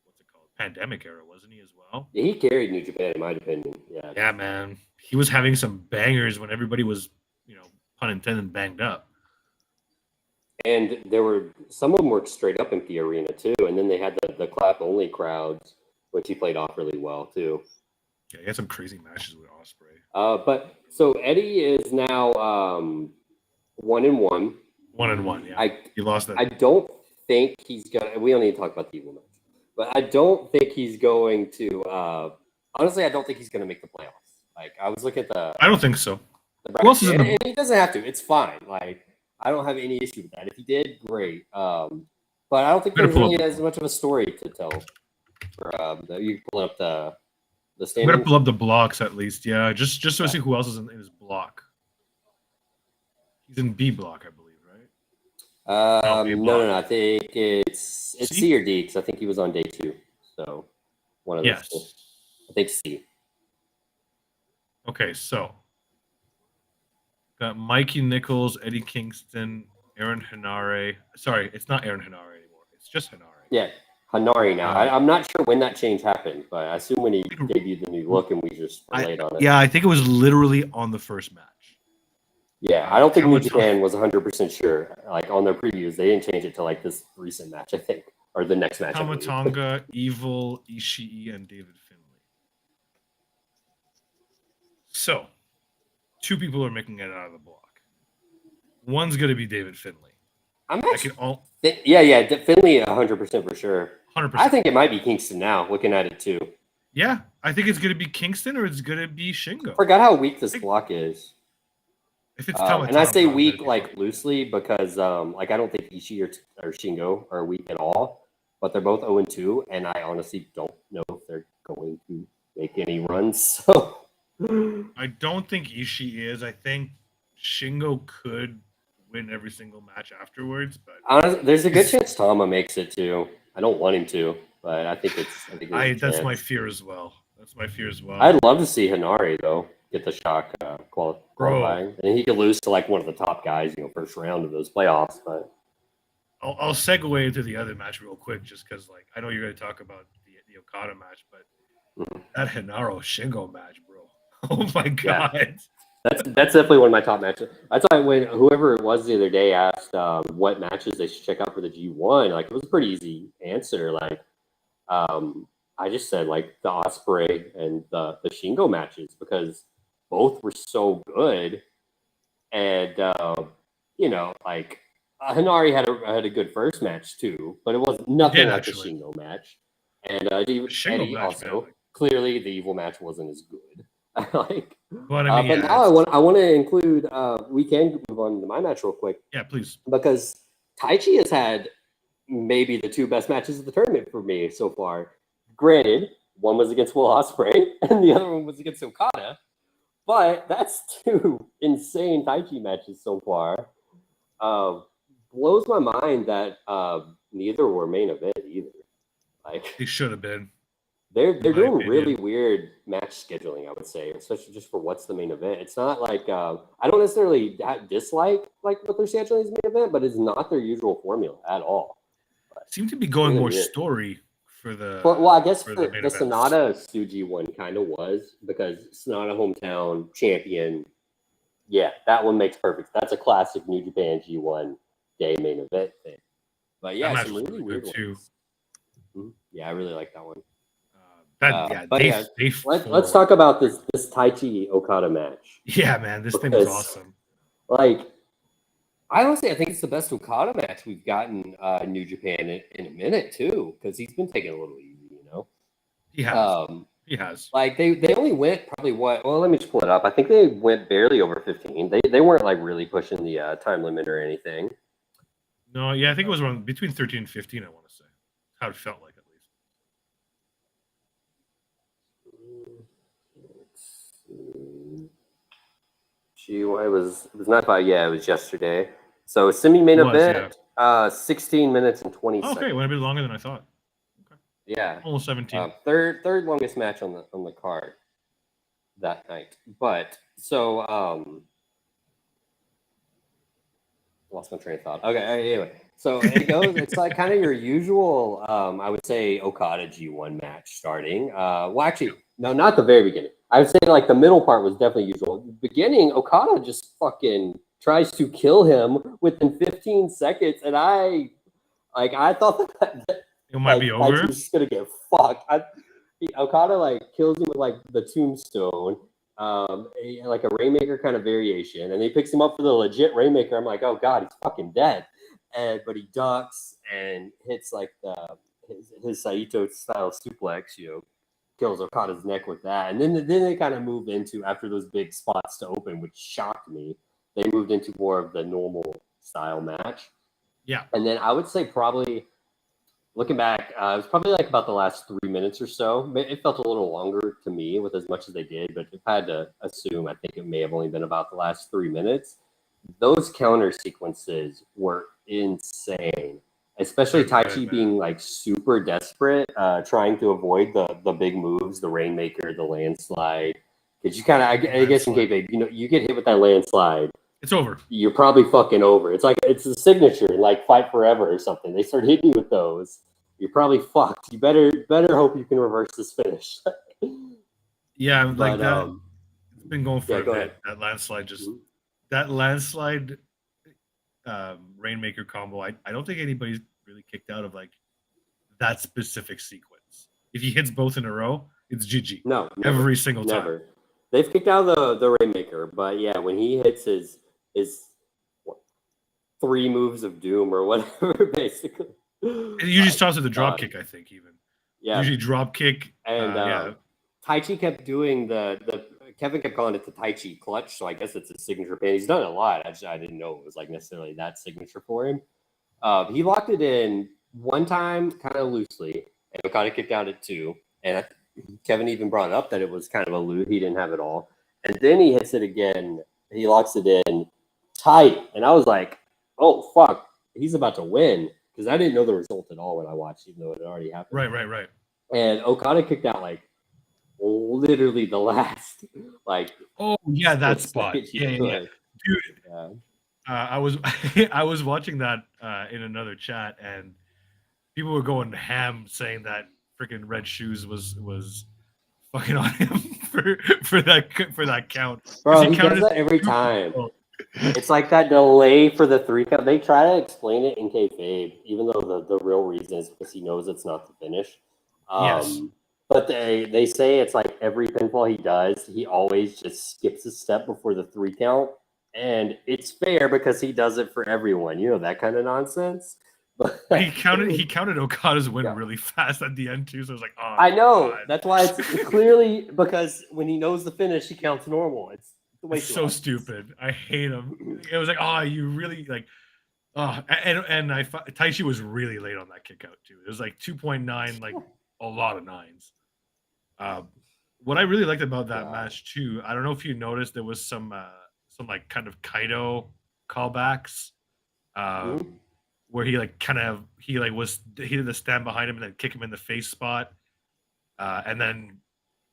what's it called, pandemic era, wasn't he as well? Yeah, he carried New Japan in my opinion. Yeah. Yeah, man, he was having some bangers when everybody was, pun intended, banged up. And some of them were straight up empty arena too, and then they had the clap only crowds, which he played off really well too. Yeah, he had some crazy matches with Ospreay. But so Eddie is now 1-1. 1-1. Yeah, he lost that. I don't think he's gonna. We don't need to talk about the evil match, but I don't think he's going to. Honestly, I don't think he's going to make the playoffs. I was looking at the. I don't think so. Who else is in and he doesn't have to. It's fine. I don't have any issue with that. If he did, great. But I don't think there's really as much of a story to tell. You pull up the standings. I'm gonna pull up the blocks at least. Yeah, just to see who else is in his block. He's in B block, I believe, right? No. I think it's C or D because I think he was on day 2. So one of those. Two. I think C. Okay, so got Mikey Nichols, Eddie Kingston, Aaron Henare. Sorry, it's not Aaron Henare anymore. It's just Henare. Yeah, Henare now. I'm not sure when that change happened, but I assume when he debuted the new look and we just relayed on it. Yeah, I think it was literally on the first match. Yeah, I don't think New Japan was 100% sure. On their previews, they didn't change it to this recent match, I think, or the next match. Tamatonga, Evil, Ishii, and David Finlay. So, 2 people are making it out of the block. One's going to be David Finlay. Finlay 100% for sure. 100%. I think it might be Kingston now, looking at it too. Yeah, I think it's going to be Kingston or it's going to be Shingo. I forgot how weak this block is. If it's and I say weak loosely because I don't think Ishii or Shingo are weak at all, but they're both 0-2, and I honestly don't know if they're going to make any runs. So I don't think Ishii is. I think Shingo could win every single match afterwards, but honestly, there's a good chance Tama makes it too. I don't want him to, but I think it's. That's my fear as well. I'd love to see Henare though get the shock qualifying, and he could lose to one of the top guys, first round of those playoffs. But I'll segue into the other match real quick, just because I know you're going to talk about the Okada match, but That Hinaro Shingo match, bro. Oh my god. That's definitely one of my top matches. That's why when whoever it was the other day asked what matches they should check out for the G1, like it was a pretty easy answer. Like I just said like the Osprey and the Shingo matches because both were so good, and like Hinari had a good first match too, but it was nothing like actually. the Shingo match, and Eddie match, also man. clearly the Evil match wasn't as good. But I mean, but now I want to include. We can move on to my match real quick. Yeah, please. Because Taichi has had maybe the two best matches of the tournament for me so far. Granted, one was against Will Ospreay and the other one was against Okada, but that's two insane Taichi matches so far. Blows my mind that neither were main event either. Like they should have been. They're doing really weird match scheduling, I would say, especially just for what's the main event. It's not like I don't necessarily dislike like what they're scheduling as main event, but it's not their usual formula at all. Seem to be going more story for the. Well, I guess for the events. Sonata Suji one kind of was because Sonata hometown champion. Yeah, that one makes perfect. That's a classic New Japan G1 day main event thing. But yeah, some really weird ones. Too. Mm-hmm. Yeah, I really like that one. Let's talk about this Taichi Okada match. Yeah, man, this thing was awesome. Like, I honestly, I think it's the best Okada match we've gotten in New Japan in a minute too, because he's been taking it a little easy, you know. He has. He has. Like they only went probably well, let me just pull it up. I think they went barely over 15. They weren't like really pushing the time limit or anything. No, yeah, I think it was around between 13 and 15. I want to say how it felt like. It was not about it was yesterday. So semi-main event, 16 minutes and 20 seconds. Okay, went a bit longer than I thought. Okay. Yeah, almost 17. Third longest match on the card that night. But so lost my train of thought. Okay, anyway, so it goes. It's like kind of your usual. I would say Okada G1 match starting. Well, actually, no, not the very beginning. I would say like the middle part was definitely usual. Beginning, Okada just fucking tries to kill him within 15 seconds, and I thought that it might be over. He's just gonna get fucked. Okada like kills him with like the tombstone, like a Rainmaker kind of variation, and he picks him up for the legit Rainmaker. I'm like, oh god, he's fucking dead. But he ducks and hits like his Saito style suplex, kills Okada's neck with that. And then they kind of moved into, after those big spots to open, which shocked me, they moved into more of the normal style match. Yeah. And then I would say probably, looking back, it was probably like about the last 3 minutes or so. It felt a little longer to me with as much as they did, but if I had to assume, I think it may have only been about the last 3 minutes. Those counter sequences were insane. Especially Taichi being like super desperate, trying to avoid the big moves, the Rainmaker, the landslide. Because you kind of, I guess in kayfabe, you get hit with that landslide, it's over. You're probably fucking over. It's like it's a signature, like Fight Forever or something. They start hitting you with those, you're probably fucked. You better hope you can reverse this finish. Yeah, like that. It's been going for a bit. Ahead. That landslide that landslide. Rainmaker combo. I don't think anybody's really kicked out of like that specific sequence. If he hits both in a row, it's GG. No, never, every single time. Never. They've kicked out the Rainmaker, but yeah, when he hits his 3 moves of doom or whatever, basically. It usually starts with a drop kick, I think, even. Yeah. Usually drop kick. And Taichi kept doing Kevin kept calling it the Taichi clutch, so I guess it's his signature pin. He's done it a lot. I didn't know it was like necessarily that signature for him. He locked it in one time, kind of loosely, and Okada kicked out at 2. And Kevin even brought up that it was kind of a loot. He didn't have it all. And then he hits it again. He locks it in tight. And I was like, oh, fuck. He's about to win. Because I didn't know the result at all when I watched, even though it had already happened. Right. And Okada kicked out like literally the last, like. Oh, yeah, that spot. Yeah. Dude. Yeah. I was watching that in another chat, and people were going ham saying that freaking Red Shoes was fucking on him for that count. Bro, He he counted does that every two- time. oh, It's like that delay for the 3 count. They try to explain it in kayfabe, even though the real reason is because he knows it's not the finish. Yes. But they say it's like every pinfall he does, he always just skips a step before the 3 count. And it's fair because he does it for everyone. You know, that kind of nonsense. But He counted Okada's win Yeah. really fast at the end too. So I was like, oh, I know. God. That's why it's clearly because when he knows the finish, he counts normal. It's way It's too so obvious. stupid. I hate him. It was like, oh, you really like, oh, and Taichi was really late on that kick out too. It was like 2.9, like a lot of nines. What I really liked about that match too, I don't know if you noticed, there was some like kind of Kaido callbacks, where he like he did the stand behind him and then kick him in the face spot, and then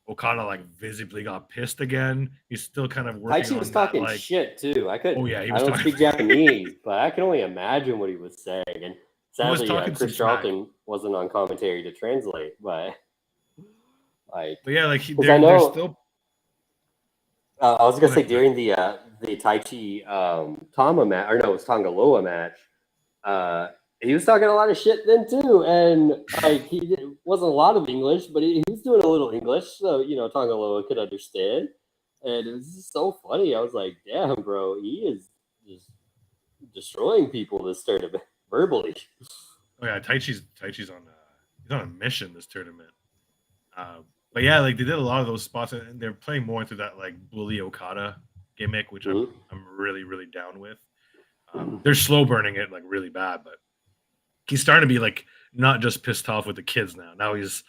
Okada like visibly got pissed again. He's still kind of working Taichi on was that, talking like, shit too. I oh yeah, he I was don't talking. speak Japanese, but I can only imagine what he was saying. And sadly, talking some Chris smack. Charlton wasn't on commentary to translate. But like, But yeah, like I know, they're still. I was gonna say ahead. during the Taichi Tama match, or no, it was Tongaloa match. He was talking a lot of shit then too, and like wasn't a lot of English, but he was doing a little English, so you know Tongaloa could understand. And it was just so funny. I was like, damn, bro, he is just destroying people this tournament verbally. Oh yeah, Taichi's he's on a mission this tournament. But yeah, like they did a lot of those spots, and they're playing more into that like bully Okada gimmick, which I'm really really down with. They're slow burning it like really bad, but he's starting to be like not just pissed off with the kids now. Now he's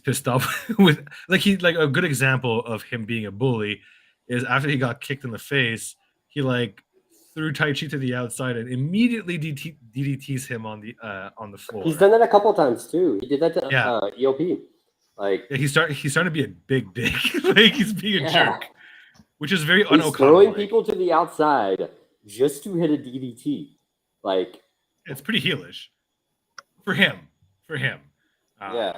pissed off with like a good example of him being a bully is after he got kicked in the face, he like threw Taichi to the outside and immediately DDTs him on the floor. He's done that a couple times too. He did that to EOP. Like he's starting to be a big dick. Like he's being a jerk, which is very he's throwing people to the outside just to hit a DDT. Like it's pretty heelish for him. Yeah.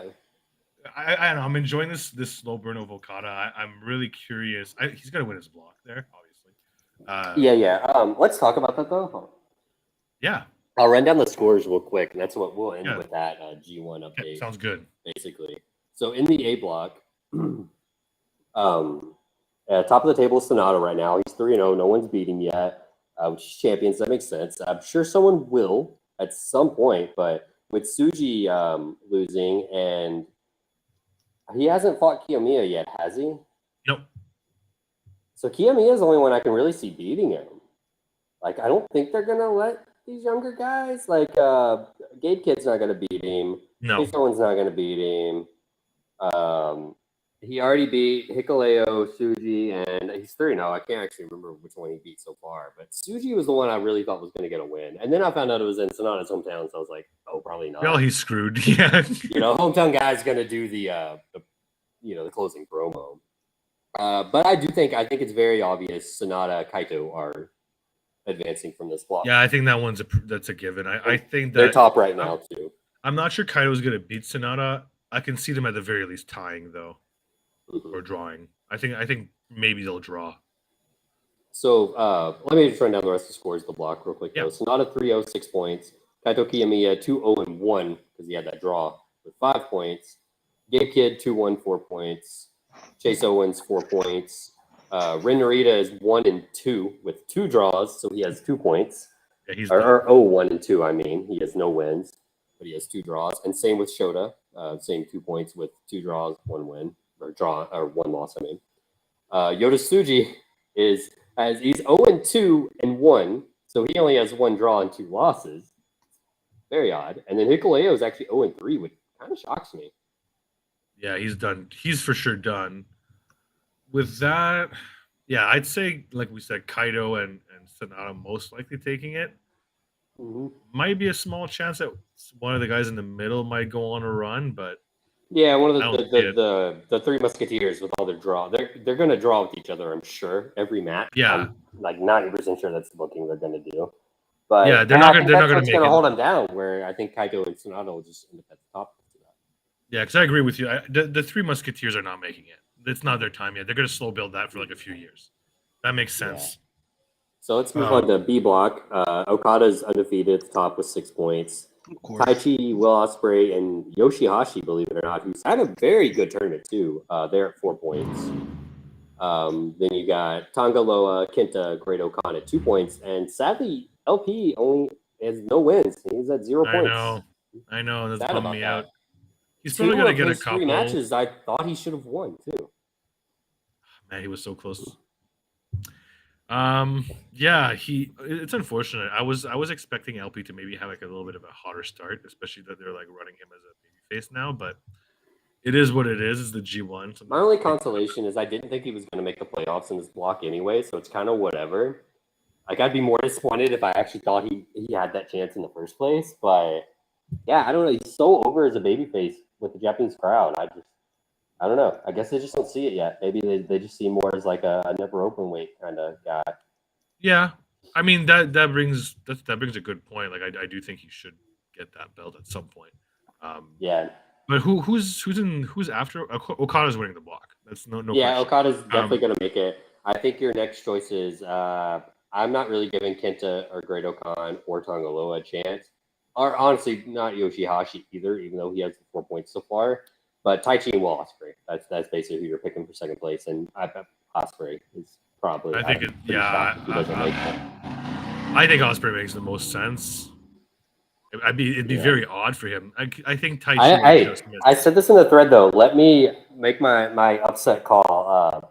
I don't know. I'm enjoying this slow burn of Okada. I'm really curious. He's gonna win his block there, obviously. Yeah. Let's talk about that though. Yeah. I'll run down the scores real quick, and that's what we'll end with that G1 update. Sounds good. Basically, so in the A block, at top of the table is Sonata right now. He's 3-0. No one's beat him yet, which is champions. That makes sense. I'm sure someone will at some point, but with Tsuji losing, and he hasn't fought Kiyomiya yet, has he? Nope. So Kiyomiya is the only one I can really see beating him. Like, I don't think they're gonna let these younger guys. Like, Gabe Kid's not gonna beat him. No. Someone's not gonna beat him. He already beat Hikuleo, Tsuji, and he's 3-0. I can't actually remember which one he beat so far, but Tsuji was the one I really thought was going to get a win. And then I found out it was in Sonata's hometown, so I was like, oh, probably not. Well, he's screwed. Yeah. You know, hometown guy's going to do the closing promo. But I think it's very obvious Sonata, Kaito are advancing from this block. Yeah, I think that that's a given. I think that they're top right now too. I'm not sure Kaito's going to beat Sonata. I can see them at the very least tying though. Or drawing. I think maybe they'll draw. So let me just run down the rest of the scores of the block real quick. Yeah. Sonata 3-0, 6 points. Kaito Kiyomiya 2-0-1 because he had that draw with 5 points. Gabe Kid 2-1, 4 points. Chase Owens 4 points. Ren Narita is 1-2 with 2 draws, so he has 2 points. Yeah, he's 1-2. I mean, he has no wins, but he has 2 draws. And same with Shota, same 2 points with 2 draws, 1 win. Or 1 loss, I mean. Yoda Tsuji he's 0-2 and 1, so he only has 1 draw and 2 losses. Very odd. And then Hikuleo is actually 0-3, which kind of shocks me. Yeah, he's done. He's for sure done. With that, yeah, I'd say, like we said, Kaito and Sonata most likely taking it. Might be a small chance that one of the guys in the middle might go on a run, but yeah, one of the 3 Musketeers with all their draw. They're going to draw with each other, I'm sure, every match. Yeah. I'm like 90% sure that's the booking they're going to do. But yeah, they're not going to make it. Hold them down, where I think Kaito and Sonata will just end up at the top. Yeah, because I agree with you. The 3 Musketeers are not making it. it's not their time yet. They're going to slow build that for like a few years. That makes sense. So let's move on to B block. Okada's undefeated at the top with 6 points. Of course. Taichi, Will Ospreay, and Yoshihashi, believe it or not, who's had a very good tournament too. They're at 4 points. Then you got Tonga Loa, Kenta, Great Okan at 2 points, and sadly, LP only has no wins. He's at 0 points. I know. That's Sad bummed about me that. out. He's probably Two gonna of get a his couple 3 matches. I thought he should have won too. Man, he was so close. Yeah, it's unfortunate. I was expecting LP to maybe have like a little bit of a hotter start, especially that they're like running him as a babyface now, but it is what it is. It's the G1. So My only consolation is I didn't think he was going to make the playoffs in this block anyway, so it's kind of whatever. Like, I'd be more disappointed if I actually thought he had that chance in the first place, but yeah, I don't know. He's so over as a babyface with the Japanese crowd. I don't know. I guess they just don't see it yet. Maybe they just see more as like a never open weight kind of guy. Yeah, I mean that brings a good point. Like I do think he should get that belt at some point. Yeah. But who's after Okada's winning the block? That's no Yeah, question. Okada's definitely going to make it. I think your next choice is I'm not really giving Kenta or Great Okan or Tonga Loa a chance. Or honestly, not Yoshihashi either, even though he has 4 points so far. But Taichi and Will Ospreay. That's basically who you're picking for second place. And I bet Ospreay is probably. I think he doesn't make it. I think Ospreay makes the most sense. It'd be very odd for him. I think Taichi. I said this in the thread though. Let me make my upset call.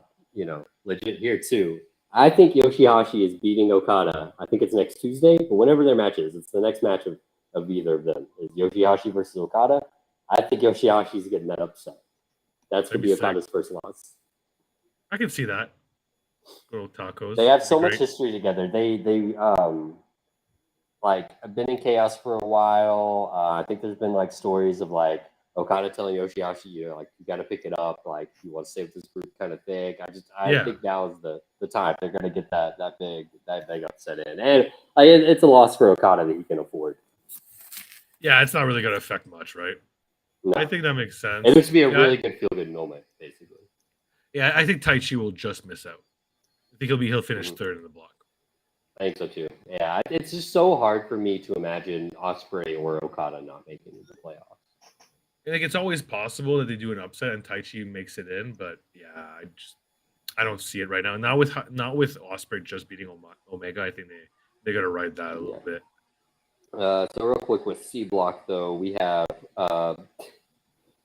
Legit here too. I think Yoshihashi is beating Okada. I think it's next Tuesday, but whenever their match is, it's the next match of either of them. Is Yoshihashi versus Okada? I think Yoshihashi's getting that upset. That's going to be Okada's first loss. I can see that. Little tacos. They have so much history together. They have been in chaos for a while. I think there's been like stories of like Okada telling Yoshihashi, you got to pick it up. Like, you want to stay with this group kind of thing. I think now is the time they're going to get that big upset in. And it's a loss for Okada that he can afford. Yeah, it's not really going to affect much, right? No. I think that makes sense. It looks to be a really good feel-good moment, basically. Yeah, I think Taichi will just miss out. I think he'll finish third in the block. I think so too. Yeah, it's just so hard for me to imagine Ospreay or Okada not making the playoffs. I think it's always possible that they do an upset and Taichi makes it in, but yeah, I don't see it right now. Not with Ospreay just beating Omega. I think they got to ride that a little bit. So real quick with C block though, we have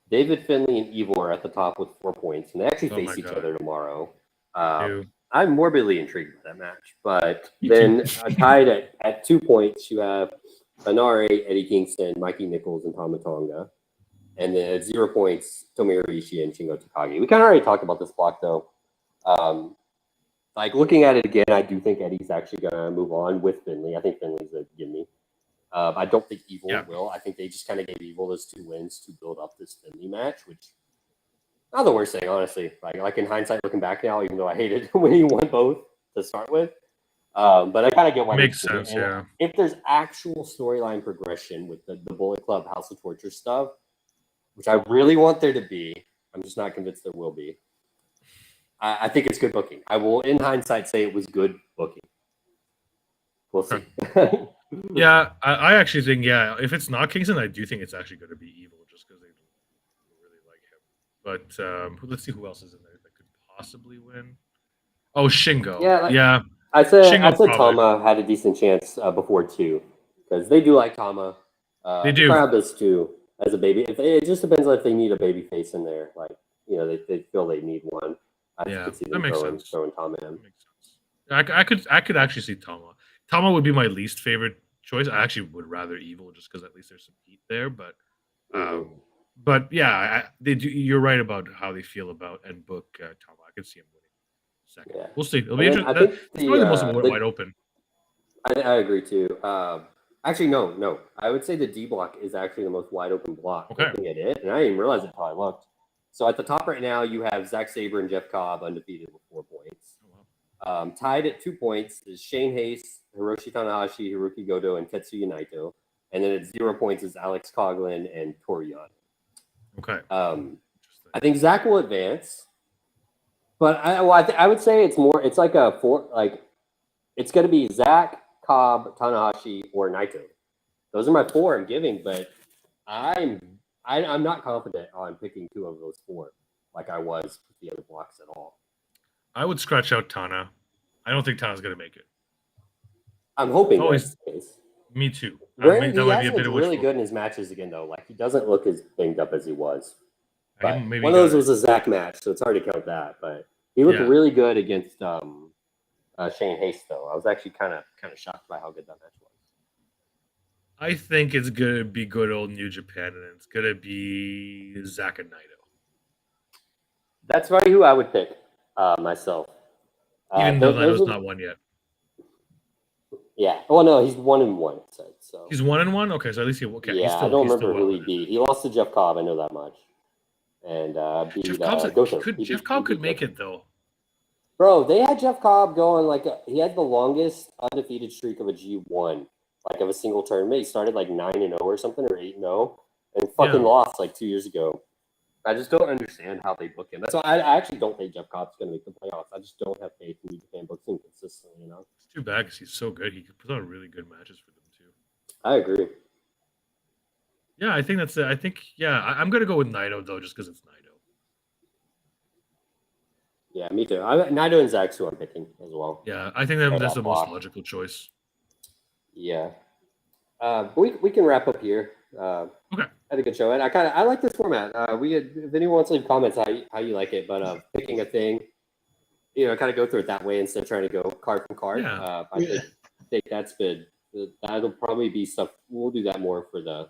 David Finlay and Evil are at the top with 4 points, and they actually face each other tomorrow. I'm morbidly intrigued with that match, but then tied at 2 points, you have Hanare, Eddie Kingston, Mikey Nichols, and Tama Tonga. And then at 0 points, Tomohiro Ishii and Shingo Takagi. We kind of already talked about this block, though. Looking at it again, I do think Eddie's actually going to move on with Finlay. I think Finlay's a gimme. I don't think Evil will. I think they just kind of gave Evil those 2 wins to build up this Finlay match, which not the worst thing, honestly. Like in hindsight, looking back now, even though I hated when he won both to start with. But I kind of get why. Makes sense, yeah. If there's actual storyline progression with the Bullet Club House of Torture stuff, which I really want there to be, I'm just not convinced there will be. I think it's good booking. I will, in hindsight, say it was good booking. We'll see. Yeah, I actually think, if it's not Kingston, I do think it's actually going to be Evil just because they really like him. But let's see who else is in there that could possibly win. Oh, Shingo. Yeah. I said Tama had a decent chance before too, because they do like Tama. They do. The crowd does too. As a baby, it just depends on if they need a baby face in there. They feel they need one. I could see them throwing Tama in. That makes sense. I could actually see Tama. Tama would be my least favorite choice. I actually would rather Evil just because at least there's some heat there. But yeah, they do. You're right about how they feel about and book Tama. I could see him winning second. Yeah. We'll see. It'll be interesting. It's probably the most wide open. I agree too. Actually, no. I would say the D block is actually the most wide open block. Okay. Looking at it, and I didn't even realize it until I looked. So at the top right now, you have Zack Sabre and Jeff Cobb undefeated with 4 points. Tied at 2 points is Shane Hayes, Hiroshi Tanahashi, Hiroki Goto, and Tetsuya Naito. And then at 0 points is Alex Coughlin and Tori Yano. Okay. I think Zach will advance. But I would say it's more. It's like a four. Like it's going to be Zach, Cobb, Tanahashi, or Naito. Those are my four I'm giving, but I'm not confident on picking two of those four like I was with the other blocks at all. I would scratch out Tana. I don't think Tana's going to make it. I'm hoping Oh, that's the case. Me too. Granted, that he might has be a bit looked of really wishful. good in his matches again, though. Like he doesn't look as banged up as he was. But Maybe one of those was a Zach match, so it's hard to count that. But he looked really good against Shane Haste, though. I was actually kind of shocked by how good that match was. I think it's gonna be good old New Japan, and it's gonna be Zach and Naito. That's probably who I would pick myself. Even though Naito's not won yet. Yeah. Well, no, he's 1-1. It said, so he's 1-1. Okay, so at least okay. Yeah, I don't remember who he beat. He lost to Jeff Cobb. I know that much. And beat Jeff Cobb could make it though. Bro, they had Jeff Cobb going he had the longest undefeated streak of a G1, like of a single tournament. He started like 9-0 or something, or 8-0, and fucking lost like 2 years ago. I just don't understand how they book him. That's why I actually don't think Jeff Cobb's going to make the playoffs. I just don't have faith in New Japan booking consistently. It's too bad because he's so good. He could put on really good matches for them too. I agree. Yeah, I think that's it. I'm going to go with Naito though, just because it's Naito. Yeah, me too. Naito and Zach's who I'm picking as well. Yeah, I think that's the most logical choice. Yeah. But we can wrap up here. Okay. I had a good show, and I like this format. If anyone wants to leave comments how you like it, but picking a thing, kind of go through it that way instead of trying to go card from card. Yeah. I think that's good. That'll probably be stuff. We'll do that more for the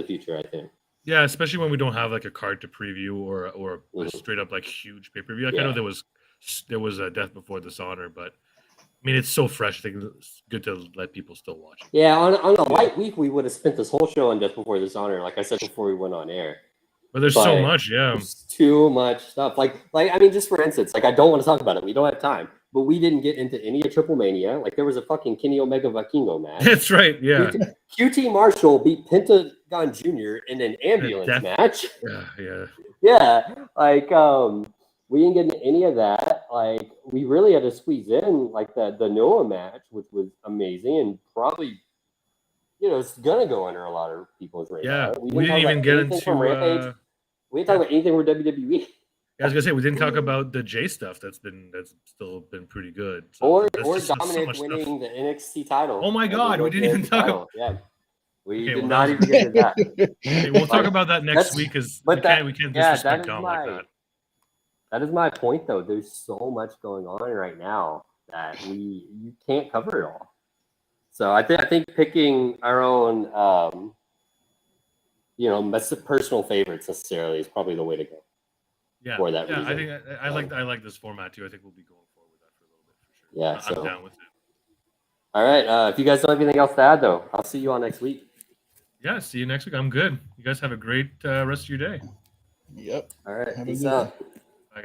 future, I think. Yeah, especially when we don't have like a card to preview or a straight up like huge pay per view. I know there was a Death Before Dishonor, but I mean it's so fresh. I think it's good to let people still watch it. Yeah, on a light week we would have spent this whole show on Death Before Dishonor, like I said before we went on air. But there's so much, There's too much stuff. Like I mean, just for instance, I don't want to talk about it. We don't have time. But we didn't get into any of Triple Mania. Like there was a fucking Kenny Omega Vikingo match. That's right. Yeah. QT Marshall beat Pentagon Jr. in an ambulance match. Yeah. Yeah. Like we didn't get into any of that. Like we really had to squeeze in like the Noah match, which was amazing and probably it's gonna go under a lot of people's radar. Yeah. We didn't even get into Rampage. We didn't talk about anything from WWE. I was gonna say we didn't talk about the J stuff. That's still been pretty good. So or Dominic winning the NXT title. Oh my God, we didn't even talk about. Yeah, we did not even get into that. Okay, we'll talk about that next week because we can't disrespect Dom like that. That is my point, though. There's so much going on right now that you can't cover it all. So I think picking our own, personal favorites necessarily is probably the way to go. Yeah, for that reason. I think I like this format too. I think we'll be going forward with that for a little bit for sure. Yeah, I'm down with it. All right. If you guys don't have anything else to add, though, I'll see you all next week. Yeah, see you next week. I'm good. You guys have a great rest of your day. Yep. All right. Peace out.